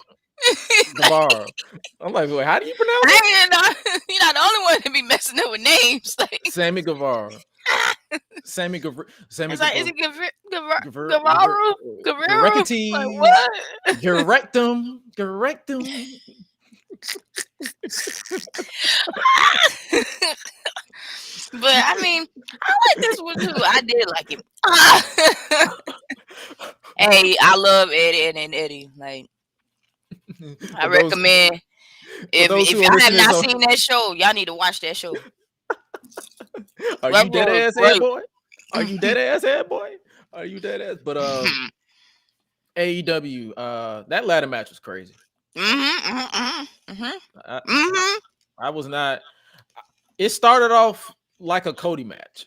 S1: I'm like, wait, how do you pronounce it?
S2: You're not the only one to be messing up with names. Like
S1: Sammy Guevara. Sammy Guevara. Sammy
S2: it's like,
S1: Guevara.
S2: is it Guevara?
S1: Guevara?
S2: Like, what?
S1: Correctum.
S2: But I mean, I like this one too. I did like it. Hey, I love Eddie and Eddie. Like, I recommend. If y'all have not seen that show, y'all need to watch that show.
S1: Are you dead ass head boy? Are you dead ass head boy? Are you dead ass? But AEW, that ladder match was crazy. I was not. It started off like a Cody match.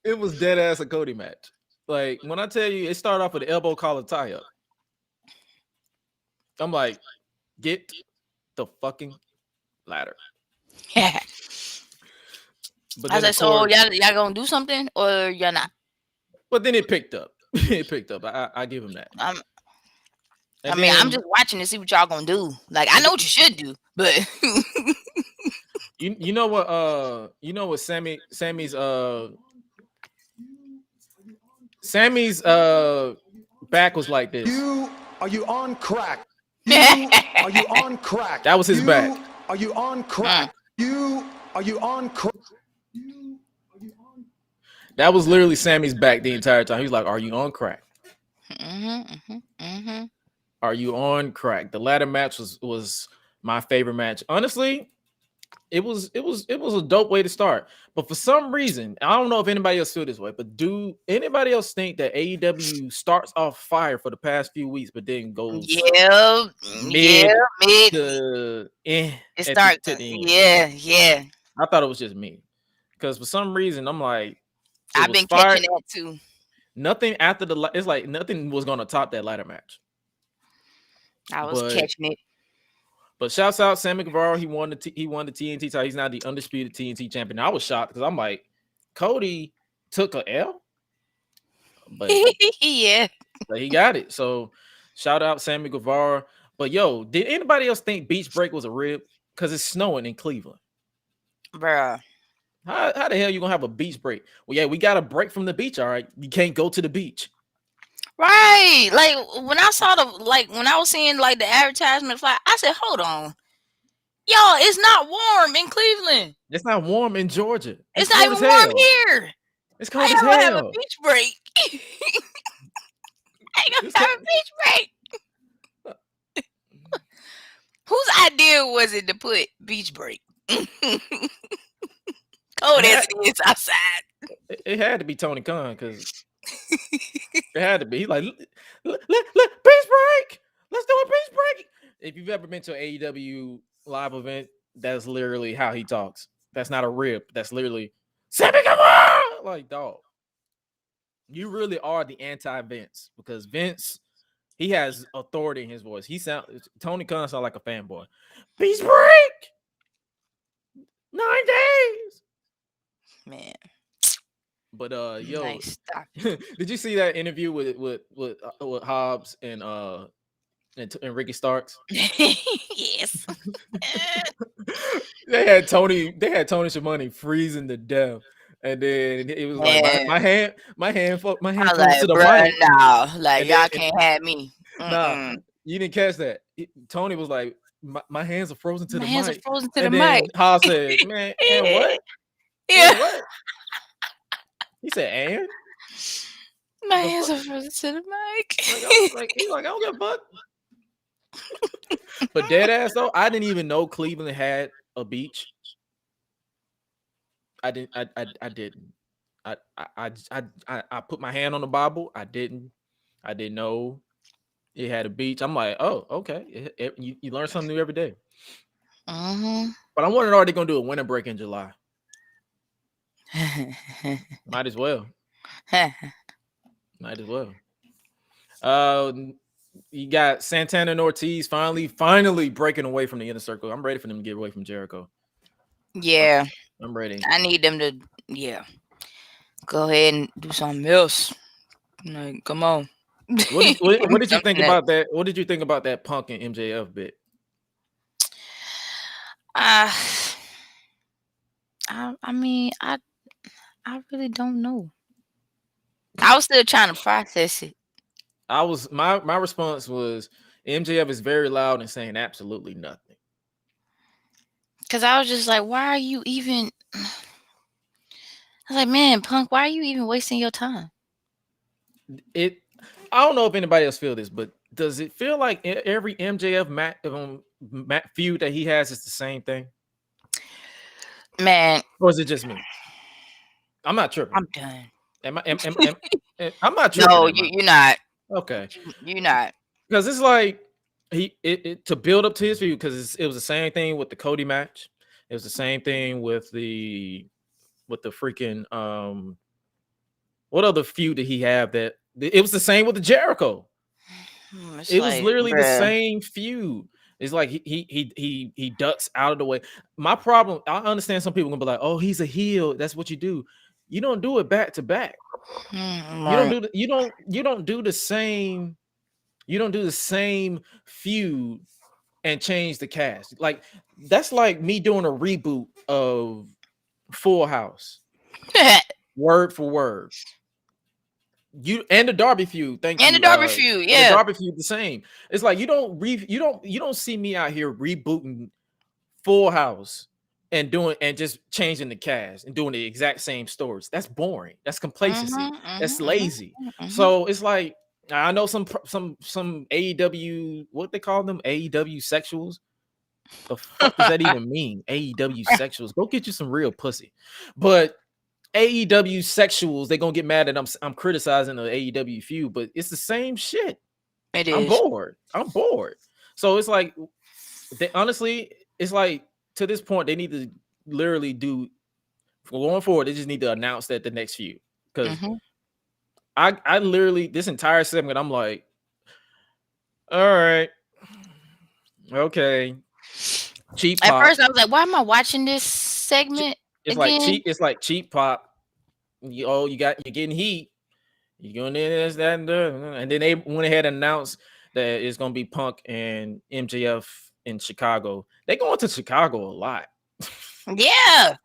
S1: It was dead ass a Cody match. Like, when I tell you, it started off with an elbow collar tie up. I'm like, get the fucking ladder.
S2: Yeah. But I was like, so y'all gonna do something or y'all not?
S1: But then it picked up. It picked up. I give him that.
S2: I'm just watching to see what y'all gonna do. Like, I know what you should do, but
S1: you know what Sammy's back was like this.
S3: Are you on crack? Are you on crack?
S1: That was his back.
S3: Are you on crack? Are you on crack?
S1: That was literally Sammy's back the entire time. He was like, "Are you on crack? Are you on crack?" The ladder match was my favorite match. Honestly, it was a dope way to start. But for some reason, I don't know if anybody else feel this way, but do anybody else think that AEW starts off fire for the past few weeks, but then goes mid to
S2: it starts yeah.
S1: I thought it was just me, because for some reason I'm like,
S2: I've been catching that too.
S1: Nothing after it's like nothing was gonna top that ladder match.
S2: I was catching it.
S1: But shouts out Sammy Guevara. He won the TNT title. He's now the undisputed TNT champion. I was shocked because I'm like, Cody took a L, but
S2: yeah,
S1: but he got it. So shout out Sammy Guevara. But yo, did anybody else think Beach Break was a rib? Because it's snowing in Cleveland,
S2: bruh.
S1: How the hell you gonna have a beach break? Well, yeah, we got a break from the beach. All right, you can't go to the beach.
S2: Right. Like, when I saw when I was seeing like the advertisement fly, I said, hold on. Y'all, it's not warm in Cleveland.
S1: It's not warm in Georgia.
S2: It's not even warm here.
S1: It's cold as hell. I
S2: have a beach break. I ain't gonna have a beach break. Whose idea was it to put beach break? Cold
S1: It
S2: as
S1: had,
S2: it is outside.
S1: it had to be Tony Khan because it had to be. He's like, peace break. Let's do a peace break. If you've ever been to an AEW live event, that's literally how he talks. That's not a rip. That's literally Sammy, come on! Like, dog. You really are the anti-Vince because Vince, he has authority in his voice. Tony Khan sound like a fanboy. Peace break. 9 days.
S2: Man,
S1: But yo,
S2: nice. Stop.
S1: did you see that interview with Hobbs and Ricky Starks?
S2: Yes.
S1: They had Tony Schiavone freezing to death, and then it was like
S2: Man.
S1: my hand
S2: I
S1: froze
S2: was
S1: to
S2: like,
S1: the
S2: bruh,
S1: mic.
S2: no, like
S1: And
S2: y'all
S1: then,
S2: can't have me.
S1: nah, you didn't catch that. Tony was like, my hands are frozen to
S2: My
S1: the
S2: hands
S1: mic.
S2: are frozen to
S1: And
S2: the
S1: then
S2: mic.
S1: Hobbs said, man, and what?
S2: Yeah.
S1: And what? He said, and?
S2: My
S1: The
S2: hands
S1: fuck?
S2: are frozen to the mic.
S1: He's like, I don't give a fuck. But dead ass though, I didn't even know Cleveland had a beach. I didn't. I didn't. I put my hand on the Bible. I didn't know it had a beach. I'm like, oh, okay. You learn something new every day.
S2: Mm-hmm.
S1: But I'm wondering, are they gonna do a winter break in July? Might as well. Might as well. You got Santana and Ortiz finally breaking away from the inner circle. I'm ready for them to get away from Jericho.
S2: Yeah.
S1: I'm ready.
S2: I need them to, go ahead and do something else. Like, come on.
S1: What did you think
S2: Something
S1: about that? What did you think about that Punk and MJF bit?
S2: I mean, I really don't know. I was still trying to process it.
S1: My response was MJF is very loud and saying absolutely nothing.
S2: Cause I was just like, why are you even? I was like, man, Punk, why are you even wasting your time?
S1: I don't know if anybody else feel this, but does it feel like every MJF feud that he has is the same thing?
S2: Man,
S1: or is it just me? I'm not tripping.
S2: I'm done.
S1: I'm not tripping.
S2: No, you're not.
S1: Okay,
S2: You're not.
S1: because it's like to build up to his feud, because it was the same thing with the Cody match. It was the same thing with the freaking what other feud did he have that it was the same with the Jericho. It was literally the same feud. It's like he ducks out of the way. My problem, I understand some people are gonna be like, oh, he's a heel. That's what you do. You don't do it back to back.
S2: Right.
S1: You don't do the same feud and change the cast. Like that's like me doing a reboot of Full House. Word for word. You and the Darby feud, thank you.
S2: And the Darby feud, yeah.
S1: The Darby feud the same. It's like you don't see me out here rebooting Full House and just changing the cast and doing the exact same stories. That's boring. That's complacency. That's lazy. So it's like I know some AEW, what they call them, AEW sexuals. The fuck does that even mean? AEW sexuals. Go get you some real pussy. But AEW sexuals, they're gonna get mad that I'm criticizing the AEW feud, but it's the same shit.
S2: It is.
S1: I'm bored. So it's like honestly, it's like to this point, they need to literally do going forward, they just need to announce that the next feud. Because I literally this entire segment, I'm like, all right, okay. Cheap pop.
S2: At first, I was like, why am I watching this segment?
S1: It's
S2: again?
S1: like cheap pop. You're getting heat. You're going in this, that, and then they went ahead and announced that it's gonna be Punk and MJF in Chicago. They going to Chicago a lot.
S2: Yeah.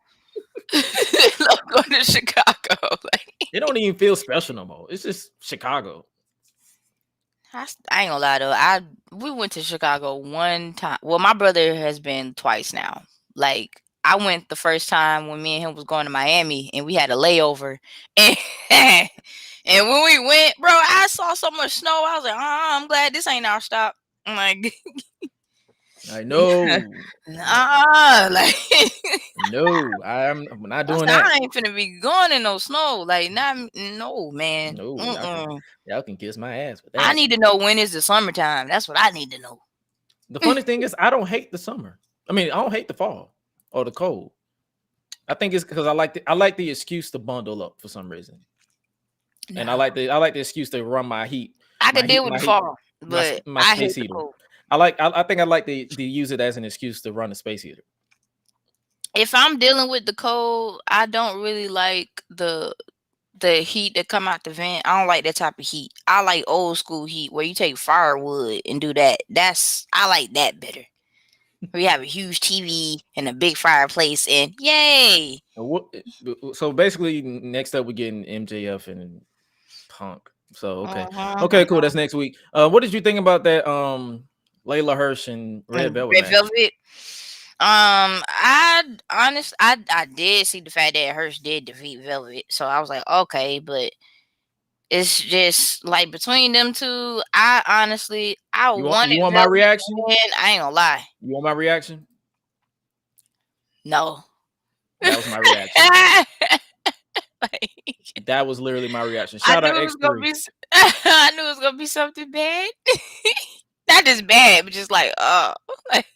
S2: Love going to Chicago.
S1: It don't even feel special no more. It's just Chicago.
S2: I ain't gonna lie though. We went to Chicago one time. Well, my brother has been twice now. Like I went the first time when me and him was going to Miami, and we had a layover. And when we went, bro, I saw so much snow. I was like, I'm glad this ain't our stop. I'm like,
S1: I know.
S2: Nah, like
S1: No, I'm not
S2: I
S1: doing
S2: said,
S1: that.
S2: I ain't finna be going in no snow. Like, no, man.
S1: No, y'all can kiss my ass with
S2: I
S1: that.
S2: need to know when is the summertime. That's what I need to know.
S1: The funny thing is, I don't hate the summer. I mean, I don't hate the fall or the cold. I think it's because I like the excuse to bundle up for some reason, and I
S2: No.
S1: like the excuse to run my heat,
S2: I could deal with the fall,
S1: my
S2: but
S1: my
S2: I
S1: space
S2: hate the
S1: heater.
S2: cold.
S1: I think I like to use it as an excuse to run the space heater.
S2: If I'm dealing with the cold, I don't really like the heat that come out the vent. I don't like that type of heat. I like old school heat where you take firewood and do that. I like that better. We have a huge TV and a big fireplace, and yay!
S1: So basically, next up we're getting MJF and Punk. So
S2: Uh-huh,
S1: okay, cool. That's next week. What did you think about that? Layla Hirsch and Red Velvet
S2: Red
S1: match?
S2: Velvet. I did see the fact that Hirsch did defeat Velvet, so I was like, okay, but it's just like between them two. I honestly, I
S1: You
S2: wanted
S1: want my
S2: Velvet to
S1: reaction?
S2: win. I ain't gonna lie.
S1: You want my reaction?
S2: No.
S1: That was my reaction.
S2: Like,
S1: That was literally my reaction.
S2: I
S1: Shout
S2: knew
S1: out
S2: it was gonna
S1: X3.
S2: be. I knew it was gonna be something bad. Not just bad, but just like, like,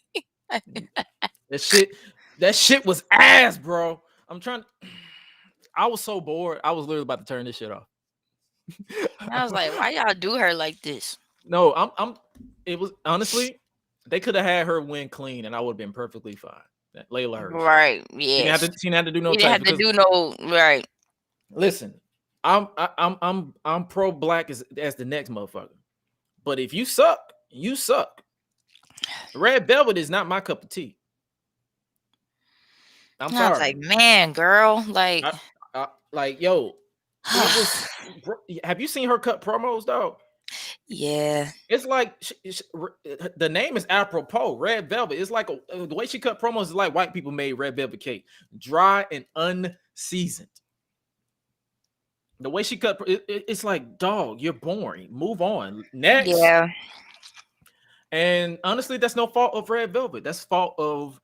S1: That shit was ass, bro. I was so bored. I was literally about to turn this shit off.
S2: I was like, why y'all do her like this?
S1: No, it was honestly, they could have had her win clean and I would have been perfectly fine. Layla Hirsch.
S2: Right?
S1: She didn't
S2: Yes.
S1: have to do no
S2: He didn't
S1: types
S2: have to
S1: because
S2: do no right.
S1: listen, I'm pro black as the next motherfucker. But if you suck, you suck. Red Velvet is not my cup of tea. I'm
S2: I was
S1: sorry.
S2: like, man, girl, like,
S1: Like, yo, it was. Have you seen her cut promos, dog?
S2: yeah,
S1: It's like the name is apropos. Red Velvet. It's like the way she cut promos is like white people made red velvet cake, dry and unseasoned. The way she cut, it's like, dog, you're boring. Move on. Next.
S2: yeah.
S1: And honestly, that's no fault of Red Velvet. That's fault of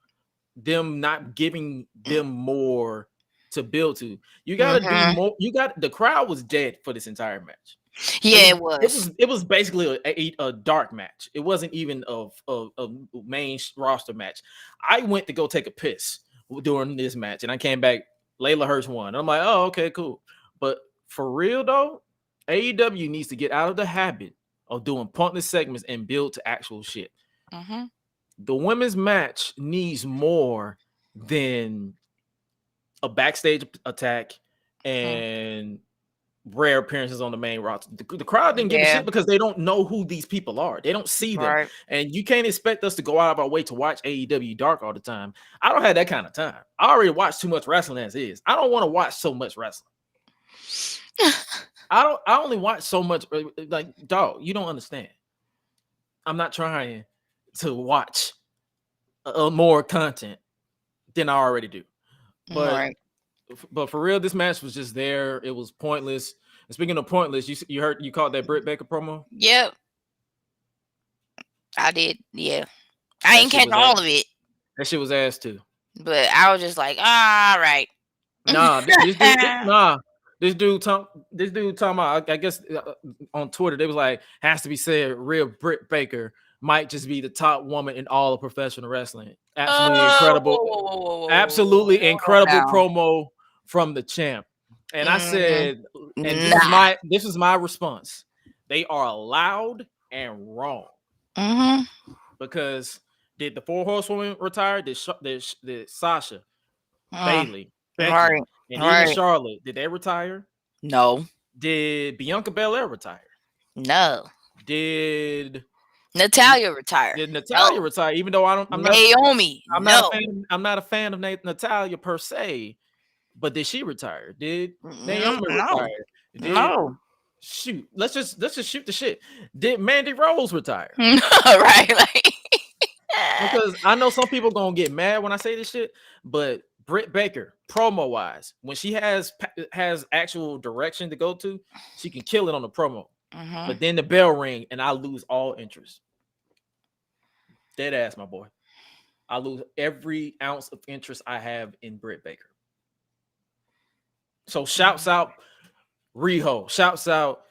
S1: them not giving them more to build to. You got to be more. The crowd was dead for this entire match.
S2: Yeah, it was.
S1: It was basically a dark match. It wasn't even a main roster match. I went to go take a piss during this match, and I came back. Layla Hirsch won. I'm like, oh, okay, cool. But for real though, AEW needs to get out of the habit of doing pointless segments and build to actual shit. The women's match needs more than a backstage attack and rare appearances on the main roster. The crowd didn't give a shit because they don't know who these people are. They don't see them. And you can't expect us to go out of our way to watch AEW Dark all the time. I don't have that kind of time. I already watch too much wrestling as is. I don't want to watch so much wrestling. I only watch so much. Like, dog, you don't understand. I'm not trying to watch more content than I already do. But for real, this match was just there. It was pointless. And speaking of pointless, you caught that Britt Baker promo?
S2: Yep. I did. Yeah. I ain't catch all of it.
S1: That shit was ass too.
S2: But I was just like, all right.
S1: Nah, this dude talking about, I guess on Twitter, they was like, has to be said, real Britt Baker might just be the top woman in all of professional wrestling. Absolutely incredible. Absolutely incredible promo from the champ. And I said, and this is my response. They are loud and wrong. Because did the 4 horsewomen retire? Did Sasha, Bailey, Becky, and even Charlotte, did they retire?
S2: No.
S1: Did Bianca Belair retire?
S2: No.
S1: Did
S2: Natalia retire?
S1: Did Natalia retire? Even though I'm
S2: Naomi.
S1: I'm not a fan of Natalia per se, but did she retire? Did Naomi retire?
S2: No.
S1: Shoot, let's just shoot the shit. Did Mandy Rose retire?
S2: Right, like
S1: because I know some people gonna get mad when I say this shit, but Britt Baker, promo wise, when she has actual direction to go to, she can kill it on the promo. But then the bell ring and I lose all interest. Dead ass, my boy. I lose every ounce of interest I have in Britt Baker. So shouts out Riho, shouts out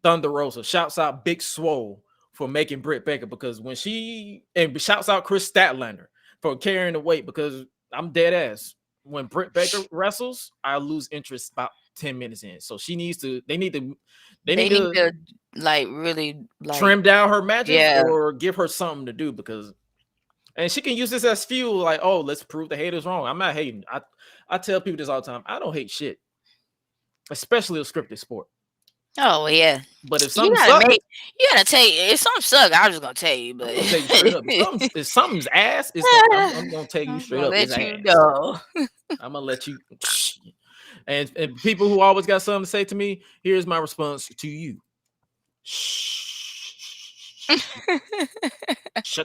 S1: Thunder Rosa, shouts out Big Swole for making Britt Baker, because when and shouts out Chris Statlander for carrying the weight, because I'm dead ass. When Britt Baker wrestles, I lose interest about 10 minutes in. So they need to
S2: like really like
S1: trim down her matches,
S2: yeah.
S1: or give her something to do, because and she can use this as fuel, like, oh, let's prove the haters wrong. I'm not hating. I tell people this all the time. I don't hate shit, especially a scripted sport.
S2: Oh yeah,
S1: but if something sucks,
S2: you gotta tell you. If something sucks, I'm just gonna tell you. But
S1: I'm gonna tell you straight up. If something's ass, I'm gonna tell you straight up.
S2: Let you know.
S1: I'm gonna let you. And people who always got something to say to me, here's my response to you. Shut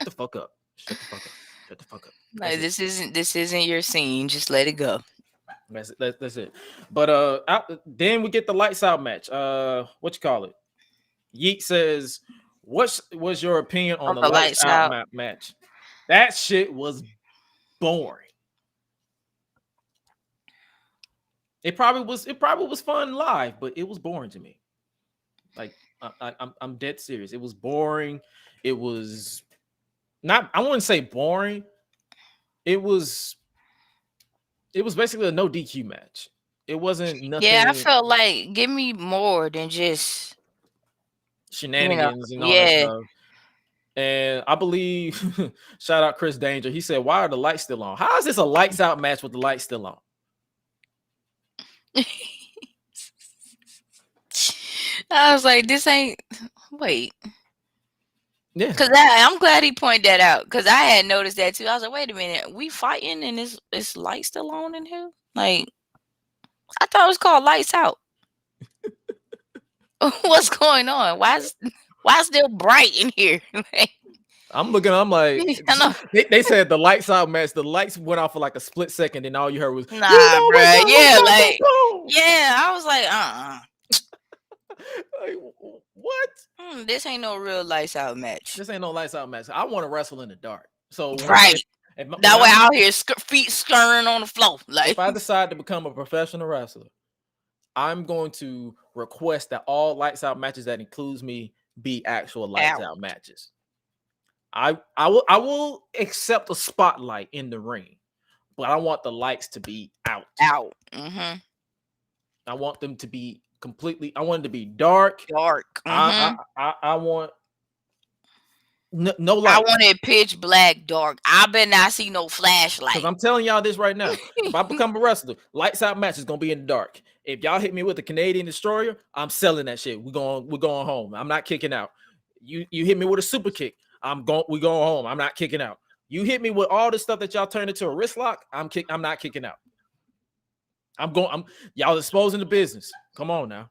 S1: the fuck up. Shut the fuck up. Shut the fuck up.
S2: Like this isn't your scene. Just let it go.
S1: That's it. But then we get the lights out match. What you call it? Yeet says, "What was your opinion on the lights out match?" That shit was boring. It probably was fun live, but it was boring to me. Like I'm dead serious. It was boring. It was not. I wouldn't say boring. It was basically a no DQ match. It wasn't nothing.
S2: Yeah, I felt like give me more than just
S1: shenanigans and all that stuff. And I believe, shout out Chris Danger. He said, "Why are the lights still on? How is this a lights out match with the lights still on?"
S2: I was like, "This ain't." Wait.
S1: Yeah,
S2: because I'm glad he pointed that out, because I had noticed that too. I was like, wait a minute, we fighting and this light still on in here? Like, I thought it was called Lights Out. What's going on? Why is still bright in here?
S1: I'm like, they said the lights out match. The lights went off for like a split second, and all you heard was,
S2: nah, bro. Yeah, like, yeah. I was like,
S1: like, what?
S2: This ain't no real lights out match.
S1: This ain't no lights out match. I want to wrestle in the dark. So
S2: right. That way out here, feet scurrying on the floor. Like,
S1: if I decide to become a professional wrestler, I'm going to request that all lights out matches that includes me be actual lights out matches. I will accept a spotlight in the ring, but I want the lights to be out.
S2: Mm-hmm.
S1: I want them to be completely. I want it to be dark.
S2: Mm-hmm.
S1: I want no light.
S2: I want it pitch black, dark. I better not see no flashlight.
S1: Because I'm telling y'all this right now. If I become a wrestler, lights out match is gonna be in the dark. If y'all hit me with the Canadian Destroyer, I'm selling that shit. We're going home. I'm not kicking out. You hit me with a super kick. We going home. I'm not kicking out. You hit me with all the stuff that y'all turned into a wrist lock. I'm not kicking out. Y'all exposing the business. Come on now.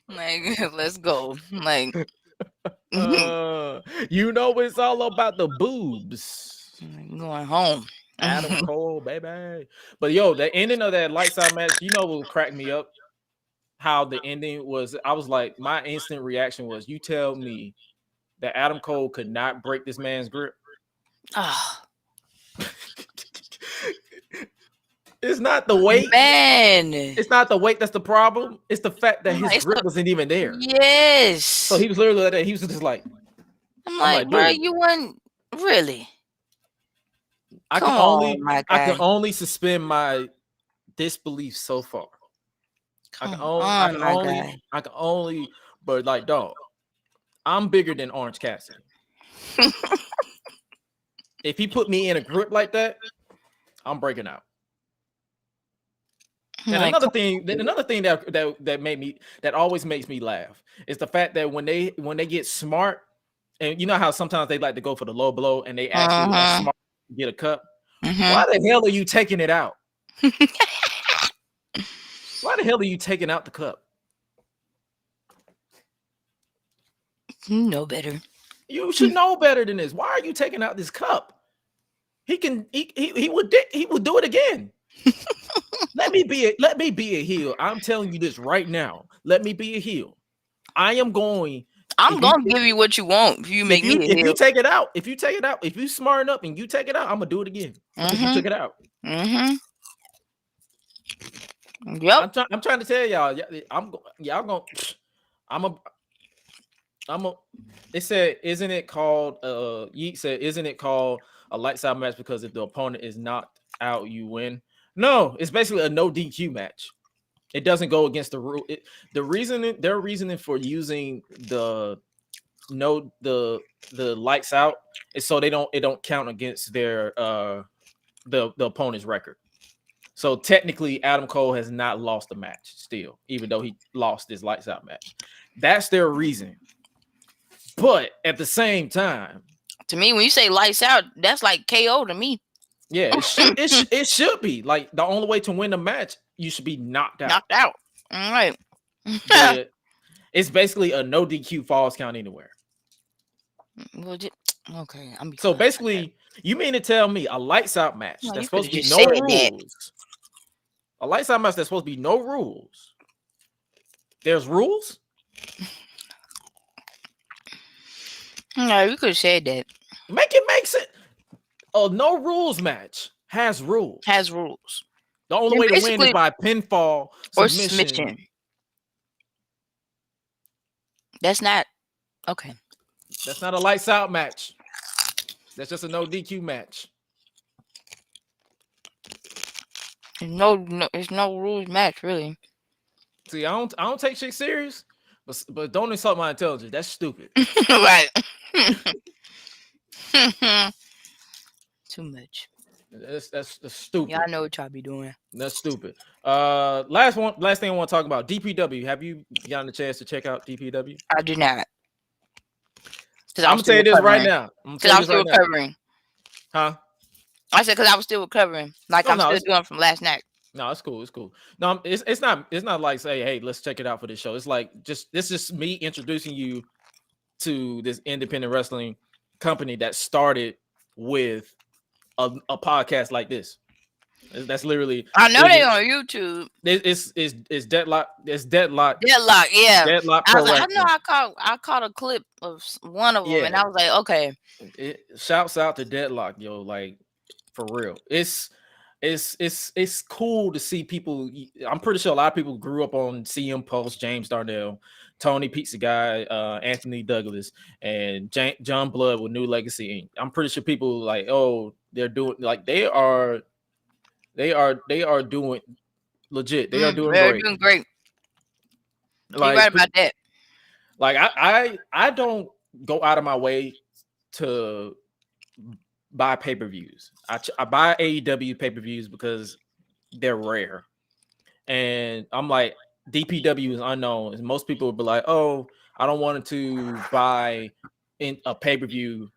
S2: Like, let's go. Like,
S1: you know it's all about the boobs.
S2: I'm going home.
S1: Adam Cole, baby. But yo, the ending of that lights out match, you know what cracked me up? How the ending was. I was like, my instant reaction was, you tell me that Adam Cole could not break this man's grip. It's not the weight,
S2: man.
S1: It's not the weight that's the problem. It's the fact that his grip wasn't even there.
S2: Yes.
S1: So he was literally like that. He was just like,
S2: I'm like, bro, you weren't really.
S1: I can only suspend my disbelief so far. I can only, but like, dog, I'm bigger than Orange Cassidy. If he put me in a grip like that, I'm breaking out. And another thing that always makes me laugh is the fact that when they get smart, and you know how sometimes they like to go for the low blow and they actually smart to get a cup. Why the hell are you taking it out? Why the hell are you taking out the cup?
S2: You know better.
S1: You should know better than this. Why are you taking out this cup? He would do it again. Let me be a heel. I'm telling you this right now. Let me be a heel. I am going
S2: I'm gonna give you what you want if you make me a
S1: if you
S2: heel.
S1: take it out, if you smart enough and you take it out, I'm gonna do it again because you took it out.
S2: Yep.
S1: I'm trying to tell y'all. Y'all gonna. I'm a. It said, isn't it called? Yeet said, isn't it called a lights out match because if the opponent is knocked out, you win? No, it's basically a no DQ match. It doesn't go against the rule. Their reasoning for using the lights out is so it don't count against their the opponent's record. So technically, Adam Cole has not lost a match still, even though he lost his lights out match. That's their reason. But at the same time,
S2: to me, when you say lights out, that's like KO to me.
S1: Yeah, it should be like the only way to win a match, you should be knocked out.
S2: Knocked out. All right.
S1: But it's basically a no DQ falls count anywhere.
S2: Well, okay.
S1: So basically, you mean to tell me a lights out match that's supposed to be no rules? A lights out match that's supposed to be no rules. There's rules?
S2: No, you could have said that.
S1: Make it make sense. A no rules match has rules.
S2: Has rules.
S1: The only way to win is by pinfall
S2: or
S1: submission.
S2: That's not okay.
S1: That's not a lights out match. That's just a no DQ match.
S2: It's no rules match, really.
S1: See, I don't take shit serious, but don't insult my intelligence. That's stupid.
S2: Right. Too much.
S1: That's stupid.
S2: Yeah, I know what y'all be doing.
S1: That's stupid. Last thing I want to talk about, DPW. Have you gotten a chance to check out DPW?
S2: I do not.
S1: I'm gonna tell you this right now.
S2: Because I'm still recovering.
S1: Huh?
S2: I said because I was still recovering. Like I'm still doing from last night.
S1: No, it's cool. It's cool. No, it's not like say, hey, let's check it out for this show. It's like this is me introducing you to this independent wrestling company that started with a podcast like this. That's literally.
S2: I know they on YouTube.
S1: It's Deadlock. It's Deadlock.
S2: Deadlock, yeah.
S1: Deadlock.
S2: I caught a clip of one of them, and I was like, okay.
S1: Shouts out to Deadlock, yo. Like for real. It's cool to see people. I'm pretty sure a lot of people grew up on CM Pulse, James Darnell, Tony Pizza Guy, Anthony Douglas, and John Blood with New Legacy Inc. I'm pretty sure people like, oh, they're doing like they are doing legit. They are doing great.
S2: They're doing great. Like, you're right about that.
S1: Like I don't go out of my way to buy pay-per-views. I buy AEW pay-per-views because they're rare. And I'm like, DPW is unknown. And most people would be like, oh, I don't want to buy in a pay-per-view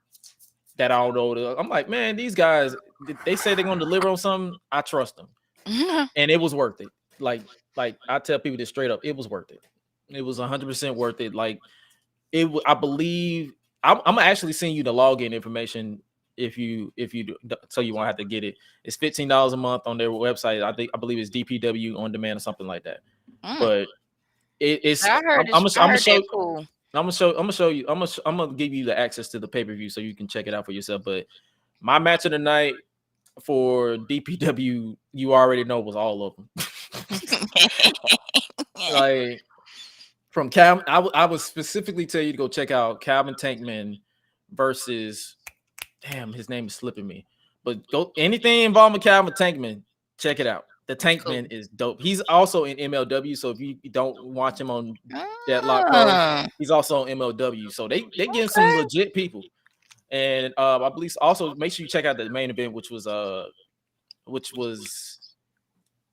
S1: that I don't know. I'm like, man, these guys, they say they're going to deliver on something. I trust them. And it was worth it. Like I tell people this straight up, it was worth it. It was 100% worth it. Like I believe I'm actually sending you the login information if you do, so you won't have to get it. It's $15 a month on their website. I believe it's DPW on demand or something like that. But it's I'm gonna give you the access to the pay-per-view so you can check it out for yourself. But my match of the night for DPW, you already know, was all of them. Like from Calvin, I would specifically tell you to go check out Calvin Tankman versus, damn, his name is slipping me. But go anything involving Calvin Tankman, check it out. The Tankman is dope. He's also in MLW, so if you don't watch him on Deadlock, he's also on MLW. So they getting some legit people. And I believe also make sure you check out the main event, which was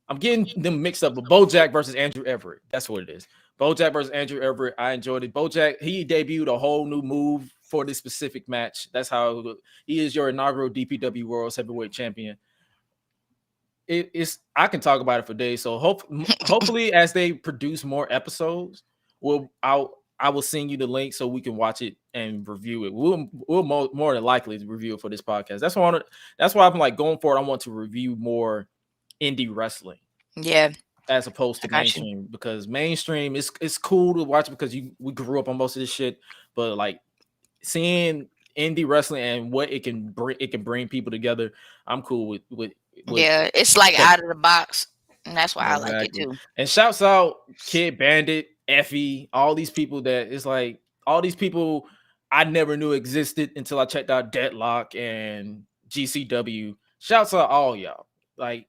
S1: I'm getting them mixed up, but Bojack versus Andrew Everett. That's what it is. Bojack versus Andrew Everett. I enjoyed it. Bojack, he debuted a whole new move for this specific match. That's how he is your inaugural DPW World Heavyweight Champion. I can talk about it for days. So hopefully as they produce more episodes, I will send you the link so we can watch it and review it. We'll more than likely review it for this podcast. That's why I'm like going forward. I want to review more indie wrestling.
S2: Yeah.
S1: as opposed
S2: I
S1: to
S2: got you.
S1: mainstream, because mainstream is it's cool to watch because we grew up on most of this shit, but like seeing indie wrestling and what it can bring people together, I'm cool with
S2: Yeah, it's like
S1: check.
S2: out of the box, and that's why I like it
S1: Exactly.
S2: too.
S1: And shouts out Kid Bandit, Effie, all these people that it's like all these people I never knew existed until I checked out Deadlock and GCW. Shouts out all y'all. Like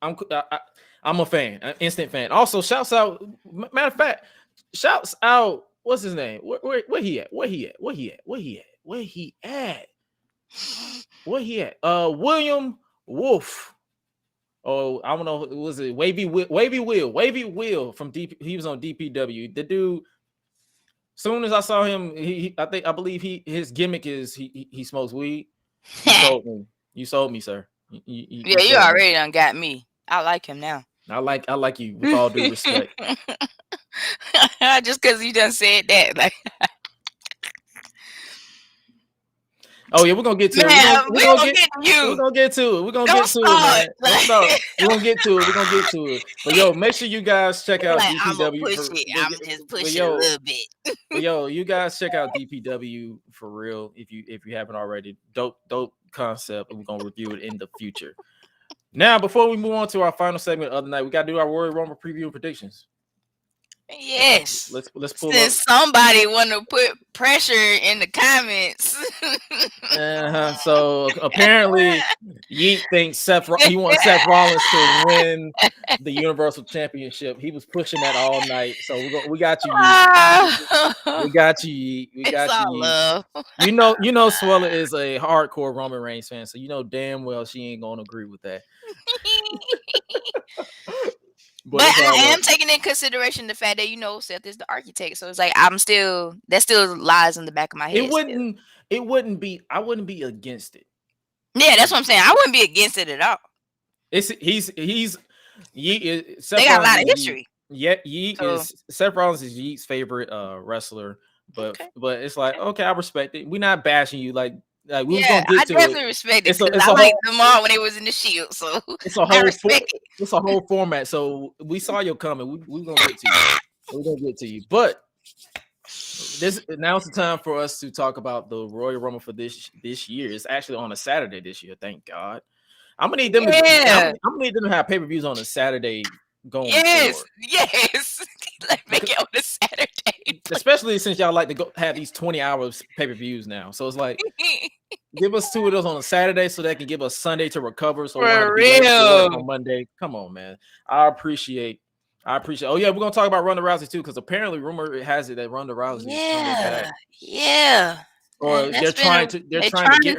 S1: I'm a fan, an instant fan. Also, shouts out. Matter of fact, shouts out. What's his name? Where he at? Where he at? Where he at? Where he at? Where he at? Where he at? William Wolf. Oh, I don't know. Was it Wavy Will from DP? He was on DPW. The dude. Soon as I saw him, I believe his gimmick is he smokes weed. You sold me. You sold me, sir.
S2: Yeah, you
S1: sold me.
S2: already done got me. I like him now.
S1: I like you with all due respect.
S2: Just because you done said that, like.
S1: Oh yeah, we're gonna get to it.
S2: We're gonna get to you.
S1: We're gonna get to it. We're gonna
S2: Don't
S1: get to it,
S2: start,
S1: man.
S2: like-
S1: Don't start. We're gonna get to it. We're gonna get to it. But yo, make sure you guys check out
S2: Like, I'm gonna
S1: DPW.
S2: push it. I'm just pushing
S1: yo,
S2: a little bit.
S1: but yo, you guys check out DPW for real if you haven't already. Dope concept, and we're gonna review it in the future. Now, before we move on to our final segment of the night, we gotta do our Royal Rumble preview and predictions.
S2: Yes.
S1: Let's pull
S2: Since somebody want to put pressure in the comments.
S1: up. So apparently, Yeet thinks he wants Seth Rollins to win the Universal Championship. He was pushing that all night. So we got you, Yeet. We got you, Yeet. We got
S2: It's
S1: you,
S2: all
S1: Yeet.
S2: love.
S1: You know, Suela is a hardcore Roman Reigns fan, so you know damn well she ain't gonna agree with that.
S2: But I am taking in consideration the fact that Seth is the architect, so it's like that still lies in the back of my head.
S1: I wouldn't be against it.
S2: Yeah, that's what I'm saying. I wouldn't be against it at all.
S1: Seth
S2: They got a lot of history.
S1: Seth Rollins is Yeet's favorite wrestler, but it's like okay, I respect it. We're not bashing you like we was gonna get to it.
S2: I definitely respect it because I liked them all when they was in the Shield. So
S1: it's a whole format. So we saw you coming. We're gonna get to you. We're gonna get to you. But now's the time for us to talk about the Royal Rumble for this year. It's actually on a Saturday this year. Thank God. I'm gonna need them. I'm gonna need them to have pay-per-views on a Saturday going forward.
S2: Yes. Make it on a Saturday.
S1: Especially since y'all like to go have these 20 hours pay-per-views now. So it's like give us 2 of those on a Saturday so they can give us Sunday to recover. So
S2: for real
S1: on Monday. Come on, man. I appreciate. Oh yeah, we're gonna talk about Ronda Rousey too, because apparently rumor has it that Ronda Rousey is coming back.
S2: Yeah.
S1: Or they're trying to get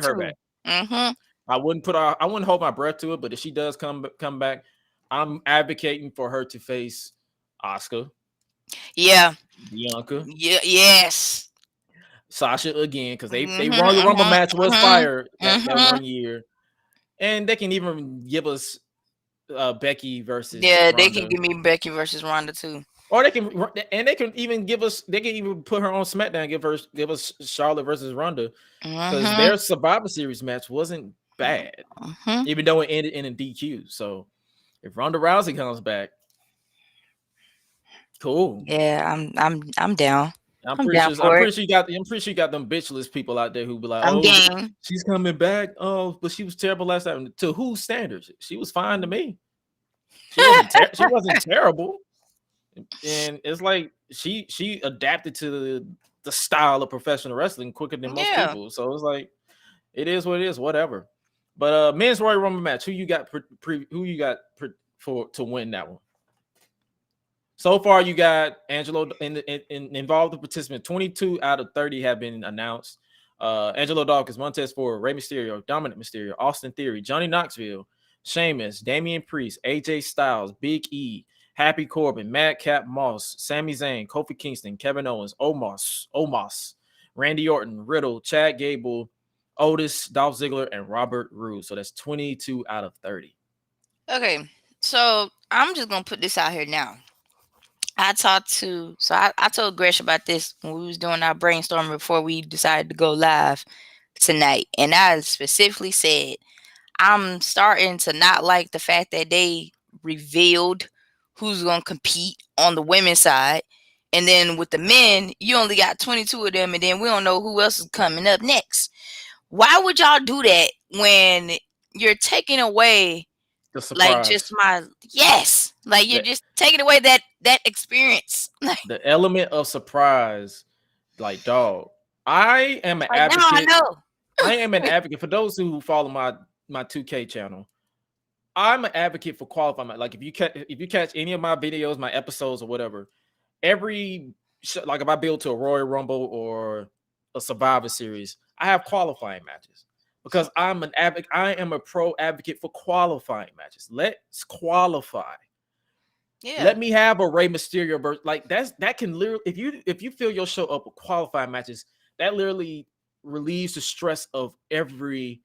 S1: her back.
S2: Mm-hmm.
S1: I wouldn't hold my breath to it, but if she does come back, I'm advocating for her to face Asuka.
S2: Yeah.
S1: Bianca.
S2: Yeah. Yes.
S1: Sasha again, because they Royal Rumble match was fire that 1 year, and they can even give us Becky versus Ronda.
S2: They can give me Becky versus Ronda too,
S1: or they can even give us. They can even put her on SmackDown. Give us Charlotte versus Ronda, because their Survivor Series match wasn't bad, even though it ended in a DQ. So if Ronda Rousey comes back, cool.
S2: Yeah, I'm down.
S1: I'm pretty sure you got them bitchless people out there who be like, "Oh, she's coming back. Oh, but she was terrible last time." To whose standards? She was fine to me. She wasn't terrible, and it's like she adapted to the style of professional wrestling quicker than most people. So it's like it is what it is. Whatever. But men's Royal Rumble match. Who you got to win that one? So far, you got Angelo involved the participant. 22 out of 30 have been announced. Angelo Dawkins, Montez Ford, Rey Mysterio, Dominic Mysterio, Austin Theory, Johnny Knoxville, Sheamus, Damian Priest, AJ Styles, Big E, Happy Corbin, Madcap Moss, Sami Zayn, Kofi Kingston, Kevin Owens, Omos, Randy Orton, Riddle, Chad Gable, Otis, Dolph Ziggler, and Robert Roode. So that's 22 out of 30.
S2: Okay, so I'm just gonna put this out here now. I told Gresh about this when we was doing our brainstorming before we decided to go live tonight. And I specifically said, I'm starting to not like the fact that they revealed who's going to compete on the women's side. And then with the men, you only got 22 of them, and then we don't know who else is coming up next. Why would y'all do that when you're taking away
S1: The
S2: like just
S1: surprise,
S2: like you're
S1: the,
S2: just taking away that experience. Like
S1: the element of surprise, like dog. I am an
S2: now I
S1: advocate.
S2: know.
S1: I am an advocate for those who follow my 2K channel. I'm an advocate for qualifying. Like if you catch any of my videos, my episodes or whatever, like if I build to a Royal Rumble or a Survivor Series, I have qualifying matches because I'm an advocate. I am a pro advocate for qualifying matches. Let's qualify.
S2: Yeah.
S1: Let me have a Rey Mysterio versus like that can literally if you fill your show up with qualifying matches, that literally relieves the stress of every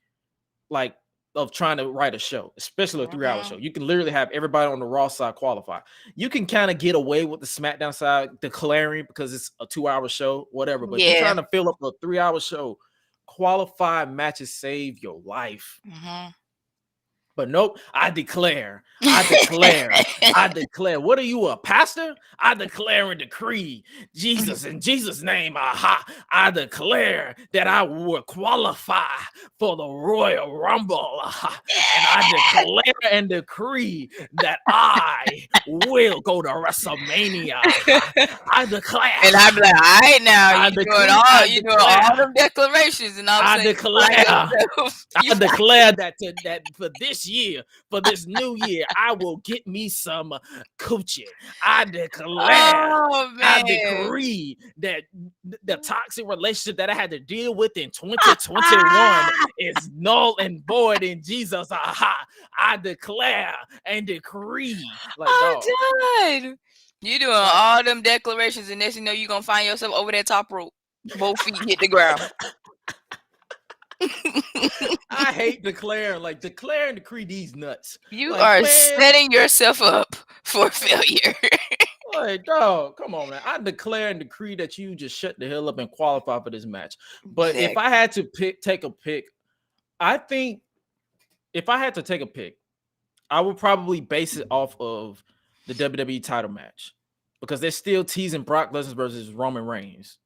S1: like of trying to write a show, especially a 3-hour show. You can literally have everybody on the Raw side qualify. You can kind of get away with the SmackDown side declaring because it's a 2-hour show, whatever. But if you're trying to fill up a 3-hour show, qualified matches save your life. But nope, I declare. What are you, a pastor? I declare and decree, Jesus, in Jesus' name, I declare that I will qualify for the Royal Rumble. And I declare and decree that I will go to WrestleMania. I declare.
S2: And I'd be like, all right now, you doing all them declarations, and
S1: I declare that for this year, for this new year, I will get me some coochie. I decree that the toxic relationship that I had to deal with in 2021 is null and void in Jesus. I declare and decree. Like,
S2: I'm done. You doing all them declarations, and next you know you're gonna find yourself over that top rope. Both feet hit the ground.
S1: I hate declaring and decree these nuts.
S2: You are setting yourself up for failure.
S1: Like, dog, come on, man. I declare and decree that you just shut the hell up and qualify for this match. But if I had to take a pick, I think if I had to take a pick, I would probably base it off of the WWE title match because they're still teasing Brock Lesnar versus Roman Reigns.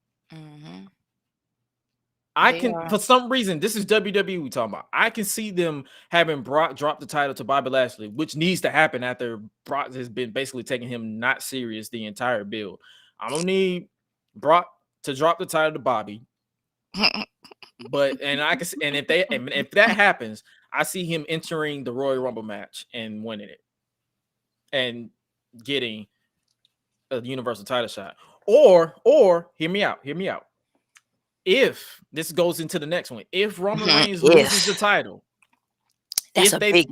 S1: For some reason, this is WWE we talking about. I can see them having Brock drop the title to Bobby Lashley, which needs to happen after Brock has been basically taking him not serious the entire build. I don't need Brock to drop the title to Bobby, but if that happens, I see him entering the Royal Rumble match and winning it and getting a Universal title shot. Or hear me out. If this goes into the next one, if Roman Reigns loses the title, that's a big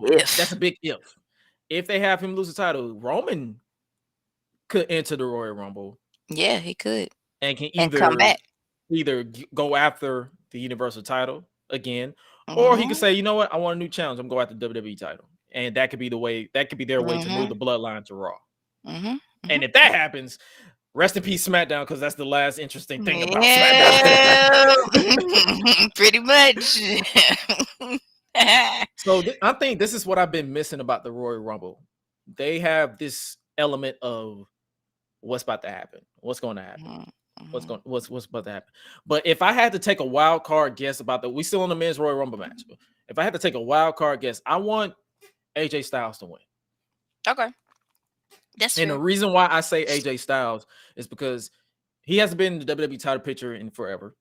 S1: if. If they have him lose the title, Roman could enter the Royal Rumble.
S2: Yeah, he could,
S1: and can
S2: come back.
S1: Either go after the Universal title again, or he could say, you know what, I want a new challenge. I'm going after the WWE title, and that could be the way. That could be their way to move the bloodline to Raw. And if that happens, rest in peace, SmackDown, because that's the last interesting thing about SmackDown.
S2: Pretty much.
S1: So I think this is what I've been missing about the Royal Rumble. They have this element of what's about to happen, what's going to happen, what's about to happen. But if I had to take a wild card guess about we still on the men's Royal Rumble match. If I had to take a wild card guess, I want AJ Styles to win.
S2: Okay. That's
S1: and the reason why I say AJ Styles is because he hasn't been in the WWE title picture in forever.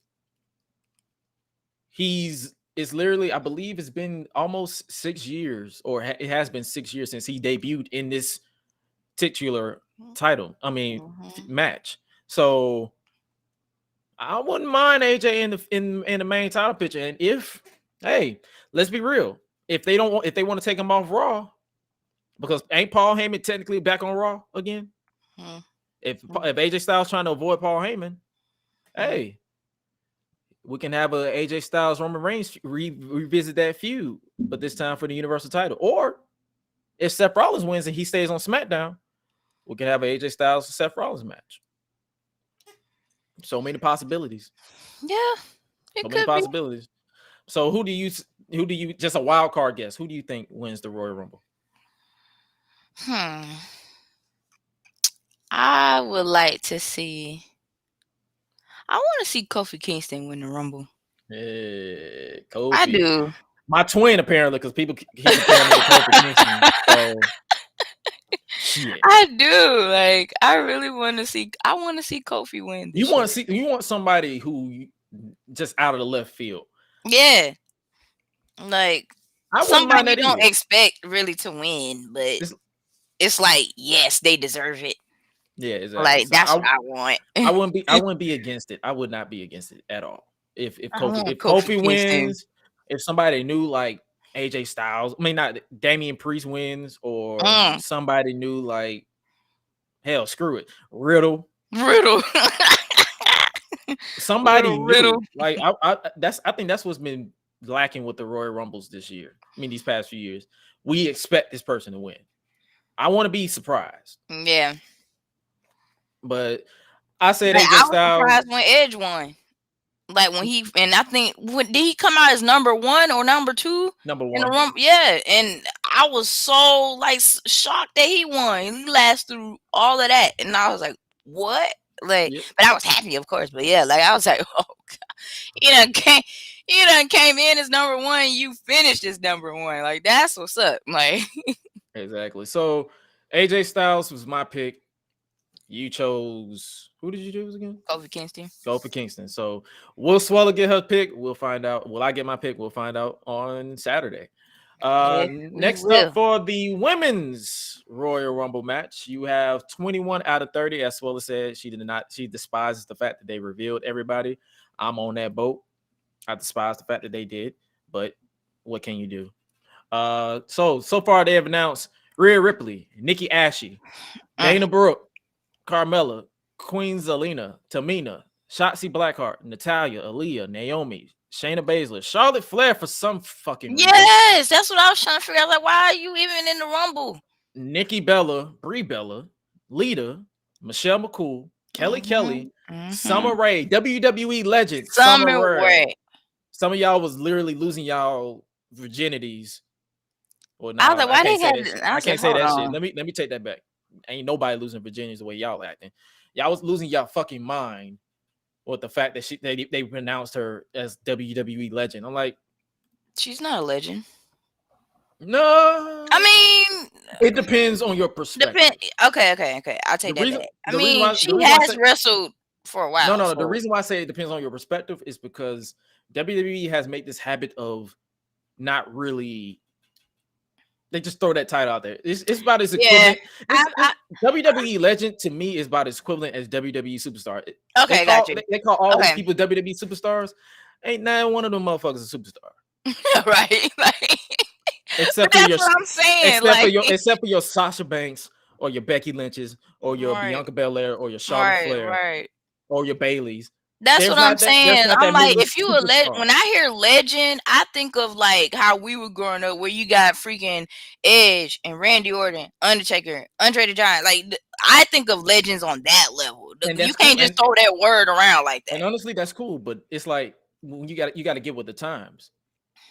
S1: It's literally, I believe it's been almost 6 years, or it has been 6 years since he debuted in this titular title. Match. So I wouldn't mind AJ in the main title picture. And let's be real, if they want to take him off Raw. Because ain't Paul Heyman technically back on Raw again? If AJ Styles trying to avoid Paul Heyman, we can have a AJ Styles Roman Reigns revisit that feud, but this time for the Universal title. Or if Seth Rollins wins and he stays on SmackDown, we can have an AJ Styles Seth Rollins match. So many possibilities.
S2: Yeah,
S1: so many possibilities. So who do you just a wild card guess? Who do you think wins the Royal Rumble?
S2: I would like to see. I want to see Kofi Kingston win the Rumble.
S1: Kofi.
S2: I do.
S1: My twin, apparently, because people keep comparing me to Kofi Kingston. So, shit.
S2: I do. Like, I really want to see. I want to see Kofi win.
S1: You want somebody who just out of the left field.
S2: Yeah. Like,
S1: I wouldn't mind
S2: somebody
S1: that
S2: you don't
S1: either.
S2: expect really to win, but it's like, yes, they deserve it.
S1: Yeah, exactly.
S2: Like,
S1: So
S2: that's what I want.
S1: I wouldn't be against it. I would not be against it at all. If Kofi
S2: Kingston
S1: wins, if somebody new like AJ Styles, I mean not Damian Priest wins, or somebody new like hell, screw it, Riddle. Somebody new. Like I think that's what's been lacking with the Royal Rumbles this year. I mean, these past few years. We expect this person to win. I want to be surprised.
S2: Yeah.
S1: But I said
S2: Like,
S1: AJ
S2: I was
S1: Styles
S2: surprised when Edge won. Like when I think did he come out as number 1 or number 2?
S1: Number 1.
S2: In the Rumble? Yeah, and I was so like shocked that he won. He lasted through all of that, and I was like, "What?" Like, but I was happy, of course. But yeah, like I was like, "Oh God, you done came in as number 1. You finished as number 1. Like that's what's up." Like
S1: exactly. So AJ Styles was my pick. You chose who did you choose again?
S2: Kofi Kingston.
S1: Kofi Kingston. So will Suela get her pick? We'll find out. Will I get my pick? We'll find out on Saturday. Next up for the women's Royal Rumble match, you have 21 out of 30. As Suela said, she despises the fact that they revealed everybody. I'm on that boat. I despise the fact that they did, but what can you do? So far they have announced Rhea Ripley, Nikki Ashton, Dana Brooke, Carmella, Queen Zelina, Tamina, Shotzi Blackheart, Natalya, Aaliyah, Naomi, Shayna Baszler, Charlotte Flair for some fucking reason.
S2: Yes, that's what I was trying to figure out. Like, why are you even in the Rumble?
S1: Nikki Bella, Brie Bella, Lita, Michelle McCool, Kelly Kelly, Summer Rae, WWE legend Summer Rae. Some of y'all was literally losing y'all virginities. Well, no,
S2: I was like, why
S1: I can't say that
S2: on.
S1: shit. Let me take that back. Ain't nobody losing virginities the way y'all acting. Y'all was losing y'all fucking mind with the fact that they pronounced her as WWE legend. I'm like,
S2: she's not a legend.
S1: No,
S2: I mean,
S1: it depends on your perspective.
S2: Okay. I'll take that back. I mean, she has wrestled for a while.
S1: No. The reason why I say it depends on your perspective is because WWE has made this habit of not really. They just throw that title out there. It's about as equivalent. WWE legend to me is about as equivalent as WWE superstar.
S2: Okay, got you.
S1: They call all these people WWE superstars. Ain't not one of them motherfuckers a superstar,
S2: right? Like,
S1: except for what I'm saying. Except for your Sasha Banks or your Becky Lynches or your Bianca Belair or your Charlotte Flair or your Baileys.
S2: That's what I'm saying. I'm like, if you a legend, when I hear legend, I think of like how we were growing up, where you got freaking Edge and Randy Orton, Undertaker, Andre the Giant. Like, I think of legends on that level. You can't just throw that word around like that.
S1: And honestly, that's cool, but it's like you got to get with the times.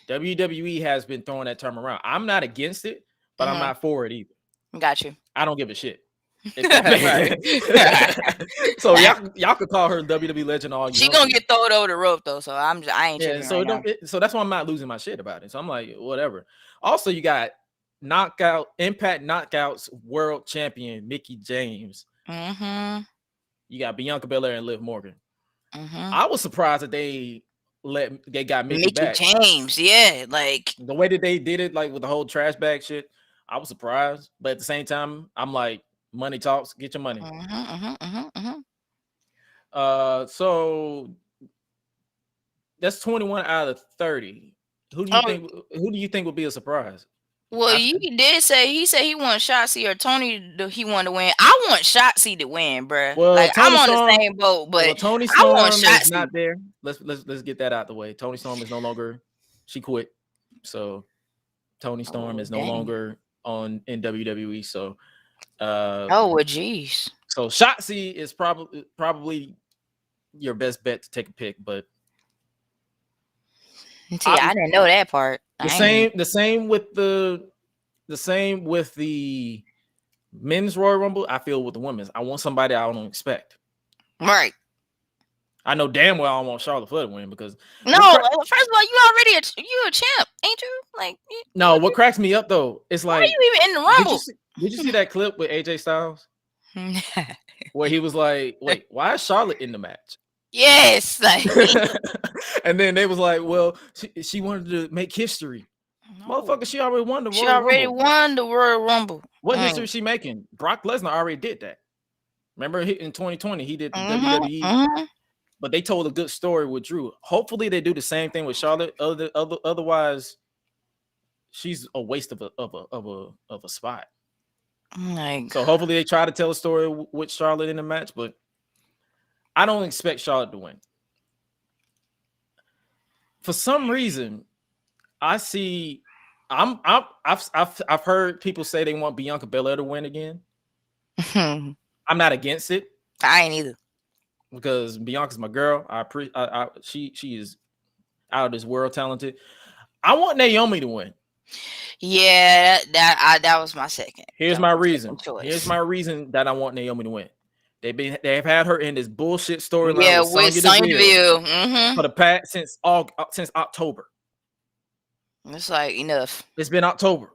S1: WWE has been throwing that term around. I'm not against it, but I'm not for it either.
S2: Got you.
S1: I don't give a shit. So y'all could call her WWE legend all you
S2: She gonna get thrown over the rope though, so I ain't tripping.
S1: So that's why I'm not losing my shit about it. So I'm like, whatever. Also, you got Impact Knockouts World Champion Mickie James. You got Bianca Belair and Liv Morgan. I was surprised that they got Mickie back.
S2: James, yeah, like
S1: the way that they did it, like with the whole trash bag shit. I was surprised, but at the same time, I'm like, money talks. Get your money. So that's 21 out of 30. Who do you think would be a surprise?
S2: Well, he said he wants Shotzi or Tony. He wanted to win. I want Shotzi to win, bro.
S1: Well,
S2: like I'm on the same boat, but
S1: Tony Storm is not there. Let's get that out the way. Tony Storm is no longer. She quit. So Tony Storm is no longer in WWE. So.
S2: Geez.
S1: So Shotzi is probably your best bet to take a pick, but
S2: see, I didn't know that part.
S1: The same with the Men's Royal Rumble, I feel with the women's. I want somebody I don't expect.
S2: Right.
S1: I know damn well I don't want Charlotte Flair to win because
S2: No, first of all, you already you a champ, ain't you? Like
S1: no, what cracks me up though, it's
S2: why
S1: like,
S2: are you even in the Rumble?
S1: Did you see that clip with AJ Styles where he was like, "Wait, why is Charlotte in the match?"
S2: Yes, like,
S1: and then they was like, "Well, she wanted to make history."
S2: no.
S1: Motherfucker, she already won the Royal
S2: She already
S1: Rumble.
S2: won the Royal Rumble.
S1: What history is she making? Brock Lesnar already did that. Remember in 2020 he did the WWE, but they told a good story with Drew. Hopefully they do the same thing with Charlotte. Otherwise, she's a waste of a spot. So hopefully they try to tell a story with Charlotte in the match, but I don't expect Charlotte to win. For some reason, I've heard people say they want Bianca Belair to win again. I'm not against it.
S2: I ain't either.
S1: Because Bianca's my girl. She is out of this world talented. I want Naomi to win.
S2: Yeah, that was my second.
S1: Here's my reason. Here's my reason that I want Naomi to win. They've had her in this bullshit storyline with Sonya Deville for the past since October.
S2: It's like enough.
S1: It's been October.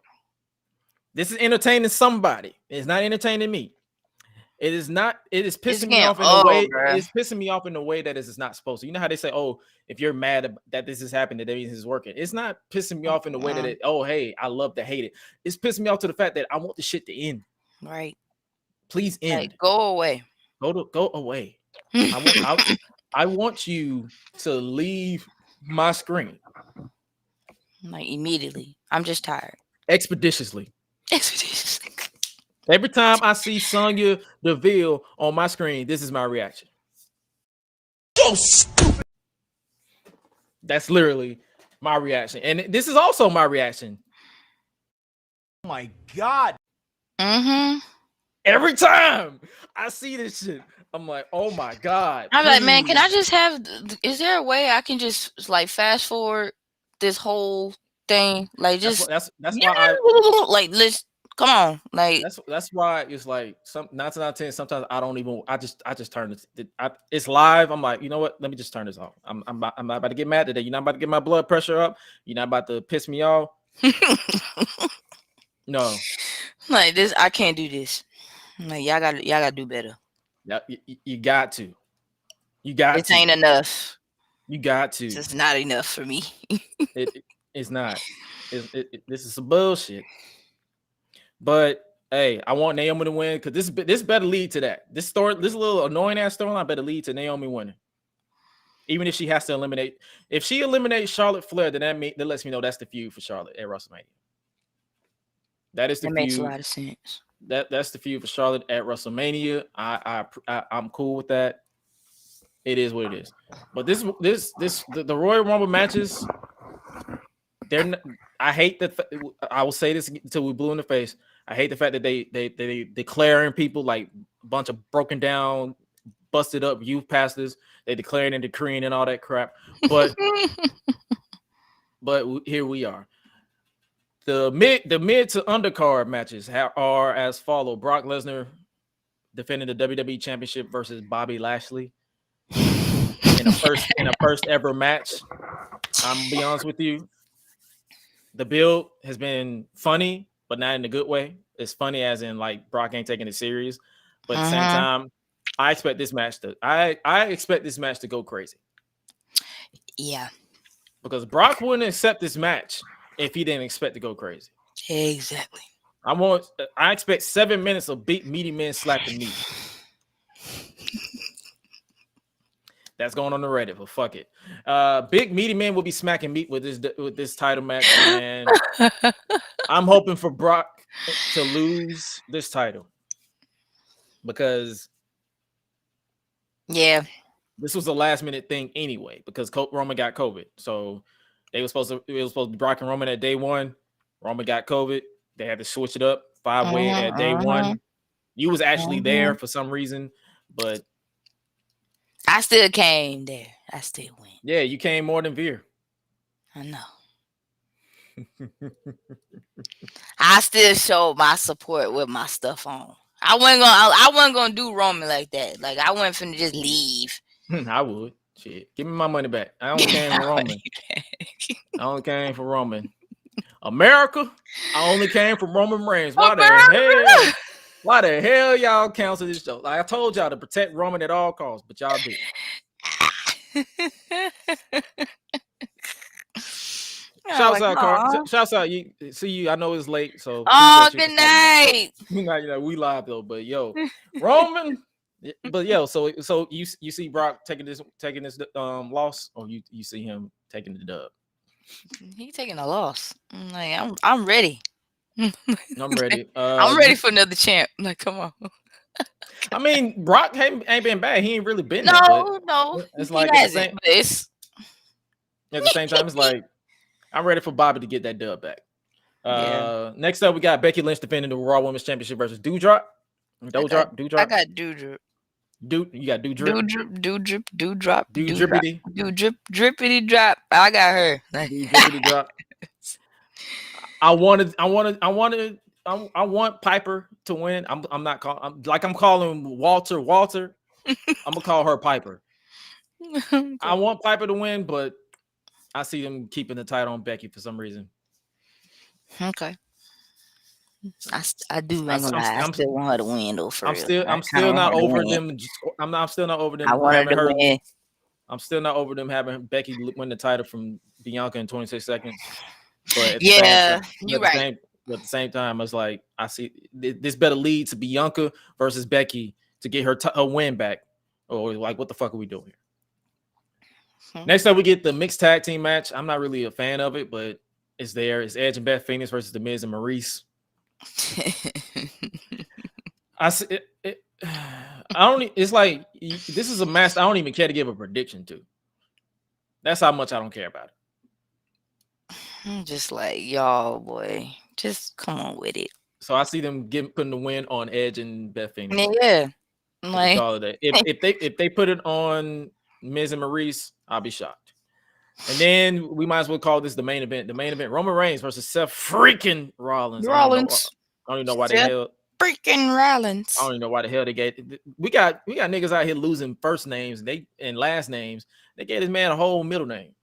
S1: This is entertaining somebody. It's not entertaining me. It is not. It is pissing me off in a way. It's pissing me off in a way that is not supposed to. You know how they say, "Oh, if you're mad that this is happening, that this is working." It's not pissing me off in the way that hey, I love to hate it. It's pissing me off to the fact that I want the shit to end.
S2: Right.
S1: Please end.
S2: Like, go away.
S1: Go away. I want you to leave my screen.
S2: Like immediately. I'm just tired.
S1: Expeditiously. Every time I see Sonya Deville on my screen, this is my reaction. So stupid. That's literally my reaction. And this is also my reaction.
S3: Oh my God.
S1: Every time I see this shit, I'm like, oh my God.
S2: I'm like, man, can I just have, is there a way I can just like fast forward this whole thing? Like just
S1: that's why
S2: like let's come on, like
S1: that's why it's like some 9 out of 10. Sometimes I don't even. I just turn it. It's live. I'm like, you know what? Let me just turn this off. I'm not about to get mad today. You're not about to get my blood pressure up. You're not about to piss me off. No,
S2: like this. I can't do this. Like y'all gotta do better.
S1: Yeah, you got to. You got.
S2: It ain't enough.
S1: You got to.
S2: It's not enough for me.
S1: It's not. This is some bullshit. But hey, I want Naomi to win because this better lead to that. This little annoying ass storyline better lead to Naomi winning. Even if she has to eliminate, if she eliminates Charlotte Flair, then that lets me know that's the feud for Charlotte at WrestleMania. That is the feud.
S2: Makes a lot of sense.
S1: That's the feud for Charlotte at WrestleMania. I'm cool with that. It is what it is. But the Royal Rumble matches, I hate that. I will say this until we blue in the face. I hate the fact that they declaring people like a bunch of broken down, busted up youth pastors. They declaring and decreeing and all that crap. But here we are. The mid to undercard matches are as follow: Brock Lesnar defending the WWE Championship versus Bobby Lashley in a first ever match. I'm gonna be honest with you. The build has been funny, but not in a good way. It's funny as in like Brock ain't taking it serious, but at the same time, I expect this match to go crazy.
S2: Yeah,
S1: because Brock wouldn't accept this match if he didn't expect to go crazy.
S2: Exactly.
S1: I expect 7 minutes of big meaty men slapping meat. That's going on the Reddit, but fuck it. Big meaty men will be smacking meat with this title match, and I'm hoping for Brock to lose this title because this was a last minute thing anyway because Roman got COVID, so it was supposed to be Brock and Roman at day one. Roman got COVID. They had to switch it up 5-way at day one. You was actually there for some reason, but
S2: I still came there. I still went.
S1: Yeah, you came more than Veer.
S2: I know. I still showed my support with my stuff on. I wasn't gonna do Roman like that. Like I wasn't finna just leave.
S1: I would. Shit. Give me my money back. I only came for Roman. I only came for Roman. America, I only came from Roman Reigns. Why the hell y'all cancel this show? Like I told y'all to protect Roman at all costs, but y'all did. Shouts out, Carl. Shouts out. You see you. I know it's late, so
S2: good night.
S1: We live though, but yo, Roman. But yo, so you see Brock taking this loss, or you see him taking the dub?
S2: He taking a loss. I'm ready.
S1: I'm ready.
S2: I'm ready for another champ. Like, come on.
S1: I mean, Brock ain't been bad. He ain't really been.
S2: No.
S1: It's like at the same time, it's like I'm ready for Bobby to get that dub back. Next up, we got Becky Lynch defending the Raw Women's Championship versus Doudrop.
S2: I got Doudrop.
S1: You got Doudrop.
S2: Doudrop.
S1: Doudrippity.
S2: Drippity drop. I got her.
S1: Drippity drop. I want Piper to win. I'm calling Walter. I'm gonna call her Piper. I want Piper to win, but I see them keeping the title on Becky for some reason.
S2: Okay. I do. I still want her to win though.
S1: I'm still not over them. I'm still not over them.
S2: I want her to win.
S1: I'm still not over them having Becky win the title from Bianca in 26 seconds. But
S2: you're right.
S1: At the same time, it's like I see this better lead to Bianca versus Becky to get her win back. Or like, what the fuck are we doing here? Next up, we get the mixed tag team match. I'm not really a fan of it, but it's there. It's Edge and Beth Phoenix versus The Miz and Maurice. I see it. I don't. It's like this is a match I don't even care to give a prediction to. That's how much I don't care about it.
S2: I'm just like, y'all, boy, just come on with it.
S1: So I see them putting the win on Edge and Beth Phoenix.
S2: Yeah, like
S1: if they put it on Miz and Maurice, I'll be shocked. And then we might as well call this the main event. The main event: Roman Reigns versus Seth freaking Rollins. I don't even know why the hell.
S2: Freaking Rollins.
S1: I don't even know why the hell they gave. We got niggas out here losing first names and last names. They gave this man a whole middle name.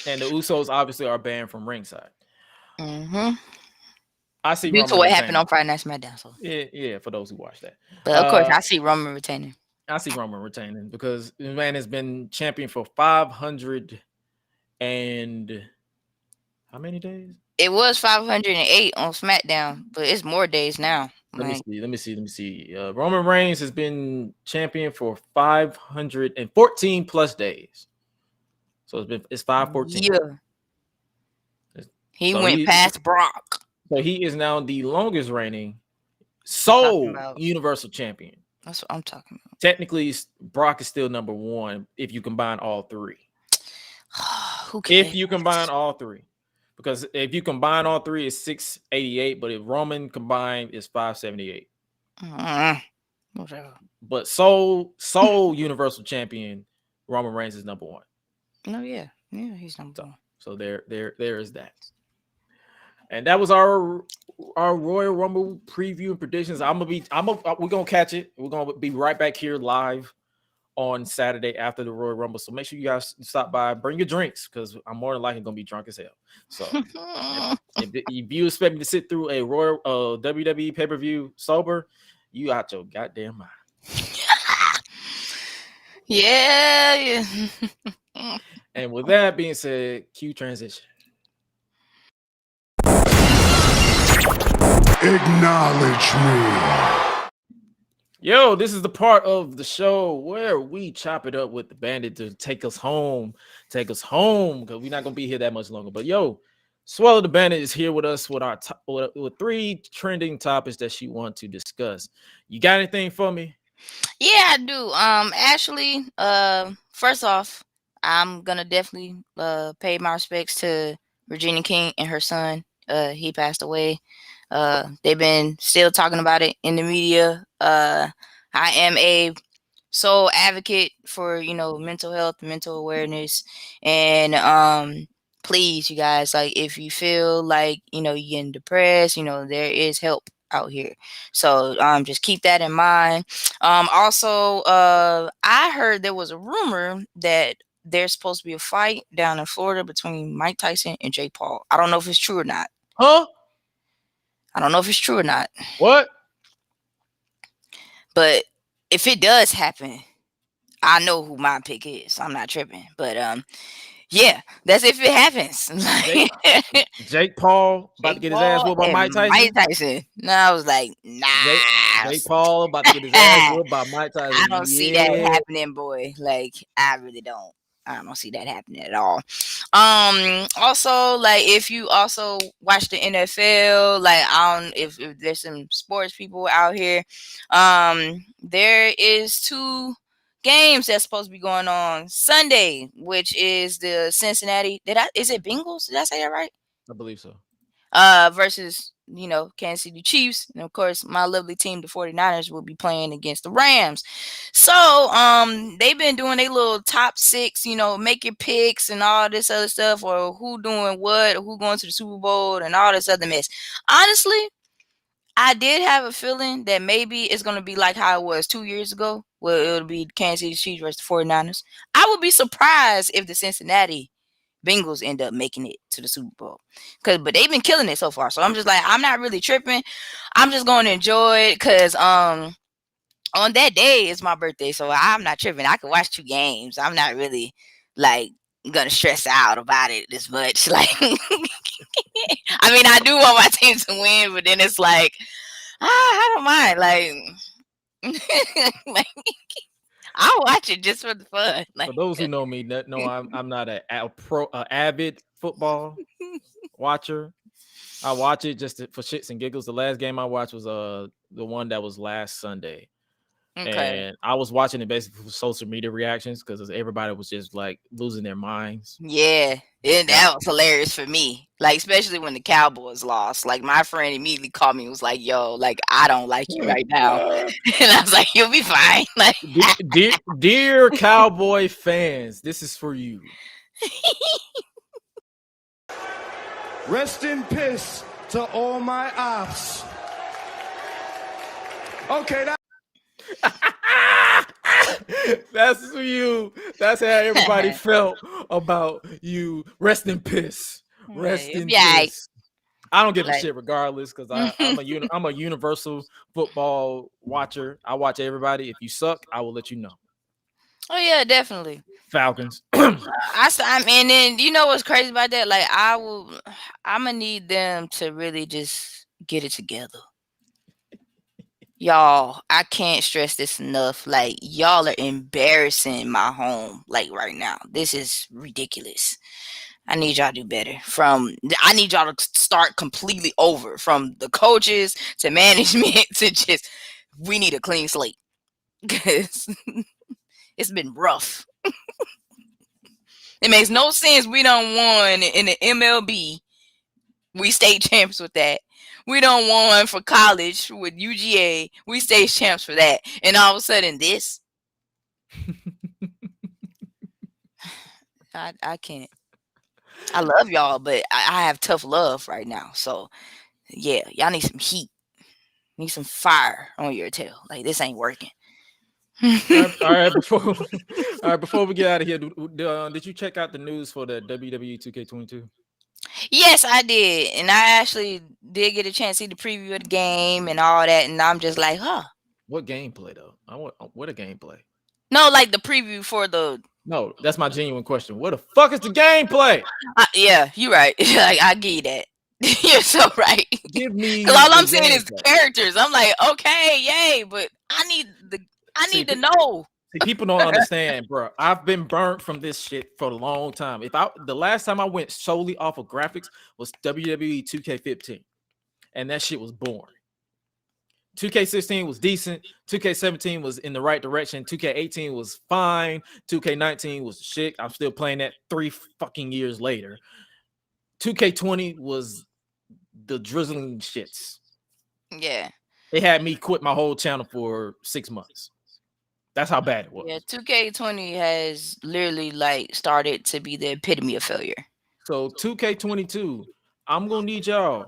S1: And the Usos obviously are banned from ringside.
S2: Mm-hmm.
S1: I see.
S2: Due to what happened on Friday Night SmackDown. So
S1: yeah, for those who watch that.
S2: But of course, I see Roman retaining.
S1: I see Roman retaining because the man has been champion for 500 and how many days?
S2: It was 508 on SmackDown, but it's more days now.
S1: Let me see. Roman Reigns has been champion for 514 plus days. So it's 514.
S2: Yeah. He went past Brock.
S1: So he is now the longest reigning sole Universal Champion.
S2: That's what I'm talking about.
S1: Technically, Brock is still number one if you combine all three.
S2: Who cares?
S1: If you combine all three. Because if you combine all three, it's 688. But if Roman combined, it's 578.
S2: Whatever.
S1: But sole Universal Champion, Roman Reigns is number one.
S2: No, yeah, he's number one.
S1: So there is that. And that was our Royal Rumble preview and predictions. We're gonna catch it. We're gonna be right back here live on Saturday after the Royal Rumble. So make sure you guys stop by, bring your drinks, because I'm more than likely gonna be drunk as hell. So if you expect me to sit through a Royal WWE pay-per-view sober, you out your goddamn mind.
S2: Yeah.
S1: And with that being said, cue transition.
S3: Acknowledge me.
S1: Yo, this is the part of the show where we chop it up with the Bandit to take us home, because we're not gonna be here that much longer. But yo, Suela the Bandit is here with us with our with 3 trending topics that she wants to discuss. You got anything for me?
S2: Yeah, I do. Actually, first off, I'm gonna definitely pay my respects to Regina King and her son. He passed away. They've been still talking about it in the media. I am a sole advocate for mental health, mental awareness, and please, you guys, like if you feel like you're getting depressed, there is help out here. So just keep that in mind. Also, I heard there was a rumor that there's supposed to be a fight down in Florida between Mike Tyson and Jake Paul. I don't know if it's true or not.
S1: Huh?
S2: I don't know if it's true or not.
S1: What?
S2: But if it does happen, I know who my pick is. I'm not tripping. But yeah, that's if it happens.
S1: Jake Paul about to get his ass whooped by Mike Tyson.
S2: No, I was like, nah.
S1: Jake Paul about to get his ass whooped by Mike Tyson.
S2: I don't see that happening, boy. Like, I really don't. I don't see that happening at all. Also, like, if you also watch the NFL, like, if there's some sports people out here, there is 2 games that's supposed to be going on Sunday, which is the Cincinnati. Is it Bengals? Did I say that right?
S1: I believe so.
S2: Versus Kansas City Chiefs, and of course my lovely team, the 49ers, will be playing against the Rams. So they've been doing a little top 6, make your picks and all this other stuff, or who doing what, or who going to the Super Bowl and all this other mess. Honestly, I did have a feeling that maybe it's going to be like how it was 2 years ago, where it'll be Kansas City Chiefs versus the 49ers. I would be surprised if the Cincinnati Bengals end up making it to the Super Bowl, but they've been killing it so far. So I'm just like, I'm not really tripping. I'm just going to enjoy it because on that day is my birthday, so I'm not tripping. I can watch 2 games. I'm not really like gonna stress out about it as much. Like, I mean, I do want my team to win, but then it's like, I don't mind. Like, I'll watch it just for the fun. Like,
S1: for those who know me, know I'm not a avid football watcher. I watch it just for shits and giggles. The last game I watched was the one that was last Sunday. Okay. And I was watching it basically for social media reactions because everybody was just like losing their minds.
S2: Yeah, and that was hilarious for me. Like, especially when the Cowboys lost. Like, my friend immediately called me and was like, "Yo, like, I don't like you right now," and I was like, "You'll be fine." Like,
S1: dear Cowboy fans, this is for you.
S3: Rest in peace to all my ops. Okay,
S1: that's for you. That's how everybody felt about you. Rest in piss. Rest in piss. I don't give a shit regardless because I'm a universal football watcher. I watch everybody. If you suck, I will let you know.
S2: Oh yeah, definitely.
S1: Falcons.
S2: I mean, then you know what's crazy about that? Like, I'm gonna need them to really just get it together. Y'all, I can't stress this enough. Like, y'all are embarrassing my home, like, right now. This is ridiculous. I need y'all to do better. I need y'all to start completely over, from the coaches to management to just, we need a clean slate. Because it's been rough. It makes no sense we don't won in the MLB. We state champs with that. We don't won for college with UGA. We state champs for that. And all of a sudden this. I can't. I love y'all, but I have tough love right now. So yeah, y'all need some heat. Need some fire on your tail. Like, this ain't working.
S1: all right. Before we get out of here, did you check out the news for the WWE 2K22?
S2: Yes, I did, and I actually did get a chance to see the preview of the game and all that, and I'm just like, huh.
S1: What gameplay though? What a gameplay.
S2: No, like the preview for the.
S1: No, that's my genuine question. What the fuck is the gameplay?
S2: Yeah, you're right. Like, I get that. You're so right.
S1: Give me.
S2: Because all I'm seeing is characters. I'm like, okay, yay, but I need to know.
S1: See, people don't understand, bro. I've been burnt from this shit for a long time. The last time I went solely off of graphics was WWE 2K15, and that shit was boring. 2K16 was decent. 2K17 was in the right direction. 2K18 was fine. 2K19 was shit. I'm still playing that 3 fucking years later. 2K20 was the drizzling shits.
S2: Yeah.
S1: It had me quit my whole channel for 6 months. That's how bad it was.
S2: Yeah, 2K20 has literally like started to be the epitome of failure.
S1: So 2K22, I'm gonna need y'all.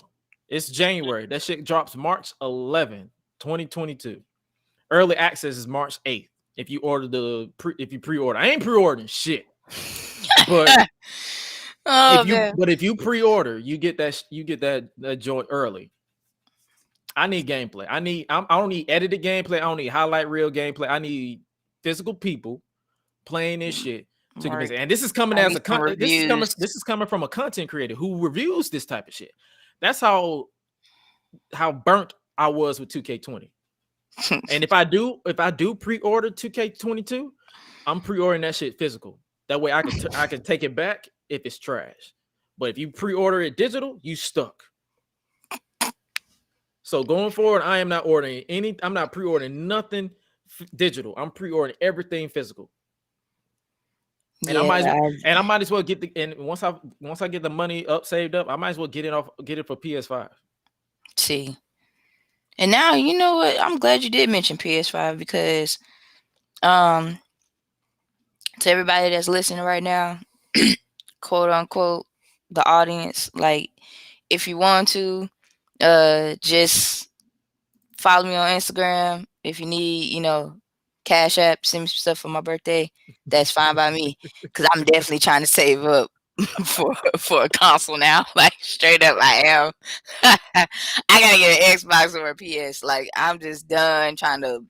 S1: It's January. That shit drops March 11, 2022. Early access is March 8th. If you pre-order, I ain't pre-ordering shit. But if you pre-order, you get that joint early. I need gameplay. I don't need edited gameplay. I don't need highlight reel gameplay. I need physical people playing this shit to convince it. And this is coming as a this is coming from a content creator who reviews this type of shit. That's how burnt I was with 2K20. And if I do pre-order 2K22, I'm pre-ordering that shit physical. That way I can take it back if it's trash. But if you pre-order it digital, you stuck. So going forward, I am not ordering I'm not pre-ordering nothing digital. I'm pre-ordering everything physical. And I might as well get once I get the money saved up, I might as well get it for PS5.
S2: See. And now you know what? I'm glad you did mention PS5 because to everybody that's listening right now, quote unquote, the audience, like if you want to just follow me on Instagram. If you need, Cash App, send me some stuff for my birthday. That's fine by me because I'm definitely trying to save up for a console now. Like straight up, I am. I gotta get an Xbox or a PS. Like I'm just done trying to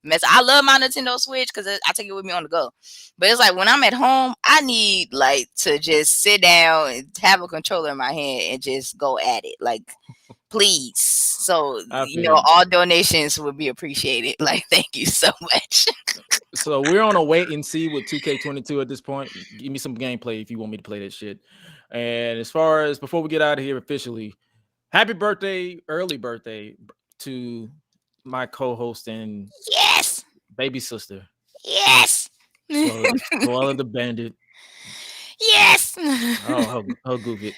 S2: mess. I love my Nintendo Switch because I take it with me on the go. But it's like when I'm at home, I need like to just sit down and have a controller in my hand and just go at it. Like please. So all donations would be appreciated. Like thank you so much.
S1: So we're on a wait and see with 2K22 at this point. Give me some gameplay if you want me to play that shit. And as far as before we get out of here officially, happy birthday, early birthday to my co-host and baby sister.
S2: Yes.
S1: Suela the Bandit.
S2: Yes.
S1: Oh, her goofy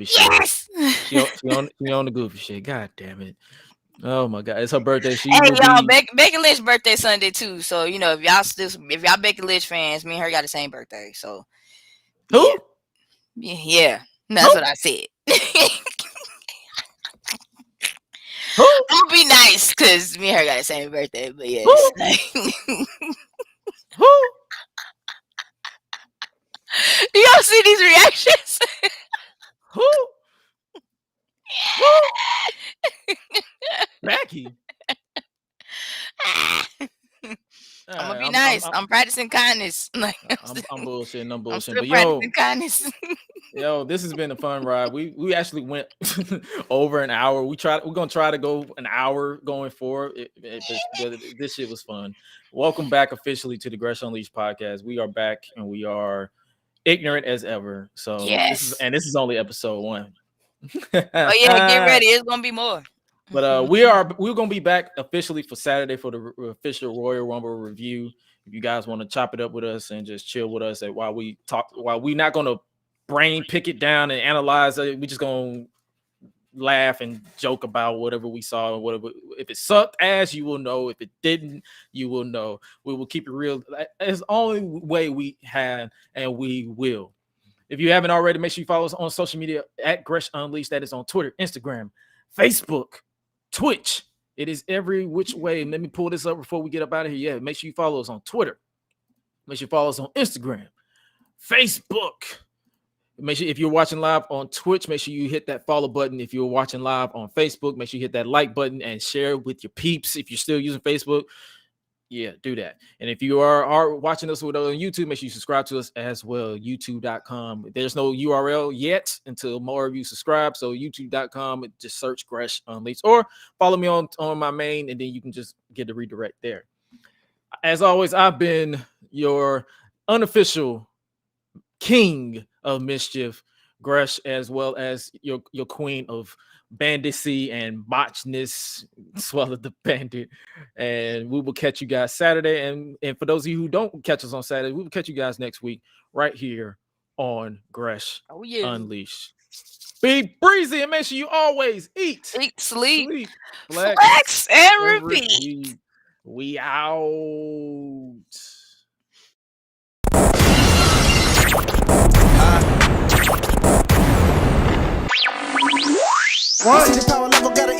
S1: shit.
S2: Yes.
S1: She on the goofy shit. God damn it. Oh my God, it's her birthday.
S2: Becky Lynch birthday Sunday too. So if y'all Becky Lynch fans, me and her got the same birthday. So
S1: who?
S2: Yeah, that's what I said.
S1: Who?
S2: I'll be nice because me and her got the same birthday. But yes.
S1: Who?
S2: Do y'all see these reactions?
S1: Who? Becky.
S2: I'm gonna be nice. I'm practicing kindness.
S1: I'm bullshitting. I'm bullshitting.
S2: But practicing kindness.
S1: Yo, this has been a fun ride. We actually went over an hour. We're gonna try to go an hour going forward. But this shit was fun. Welcome back officially to the GRESH Unleashed podcast. We are back and we are ignorant as ever. So this is only episode 1.
S2: Oh yeah, get ready. It's gonna be more.
S1: But we're gonna be back officially for Saturday for the official Royal Rumble review. If you guys want to chop it up with us and just chill with us while we're not gonna brain pick it down and analyze it, we just gonna laugh and joke about whatever we saw and whatever. If it sucked ass, you will know. If it didn't, you will know. We will keep it real. It's the only way we have, and we will. If you haven't already, make sure you follow us on social media at GRESH Unleashed. That is on Twitter, Instagram, Facebook, Twitch. It is every which way. Let me pull this up before we get up out of here. Yeah, make sure you follow us on Twitter. Make sure you follow us on Instagram, Facebook. Make sure if you're watching live on Twitch, make sure you hit that follow button. If you're watching live on Facebook, make sure you hit that like button and share with your peeps. If you're still using Facebook, yeah, do that. And if you are watching us on YouTube, make sure you subscribe to us as well. YouTube.com. There's no URL yet until more of you subscribe. So YouTube.com, just search GRESH Unleashed or follow me on my main, and then you can just get the redirect there. As always, I've been your unofficial king of mischief, GRESH, as well as your queen of bandicy and botchness, Suela the Bandit. And we will catch you guys Saturday. And for those of you who don't catch us on Saturday, we will catch you guys next week right here on GRESH Unleashed. Be breezy and make sure you always eat,
S2: sleep,
S1: flex,
S2: and repeat.
S1: We out.
S3: What?
S4: See the power level got an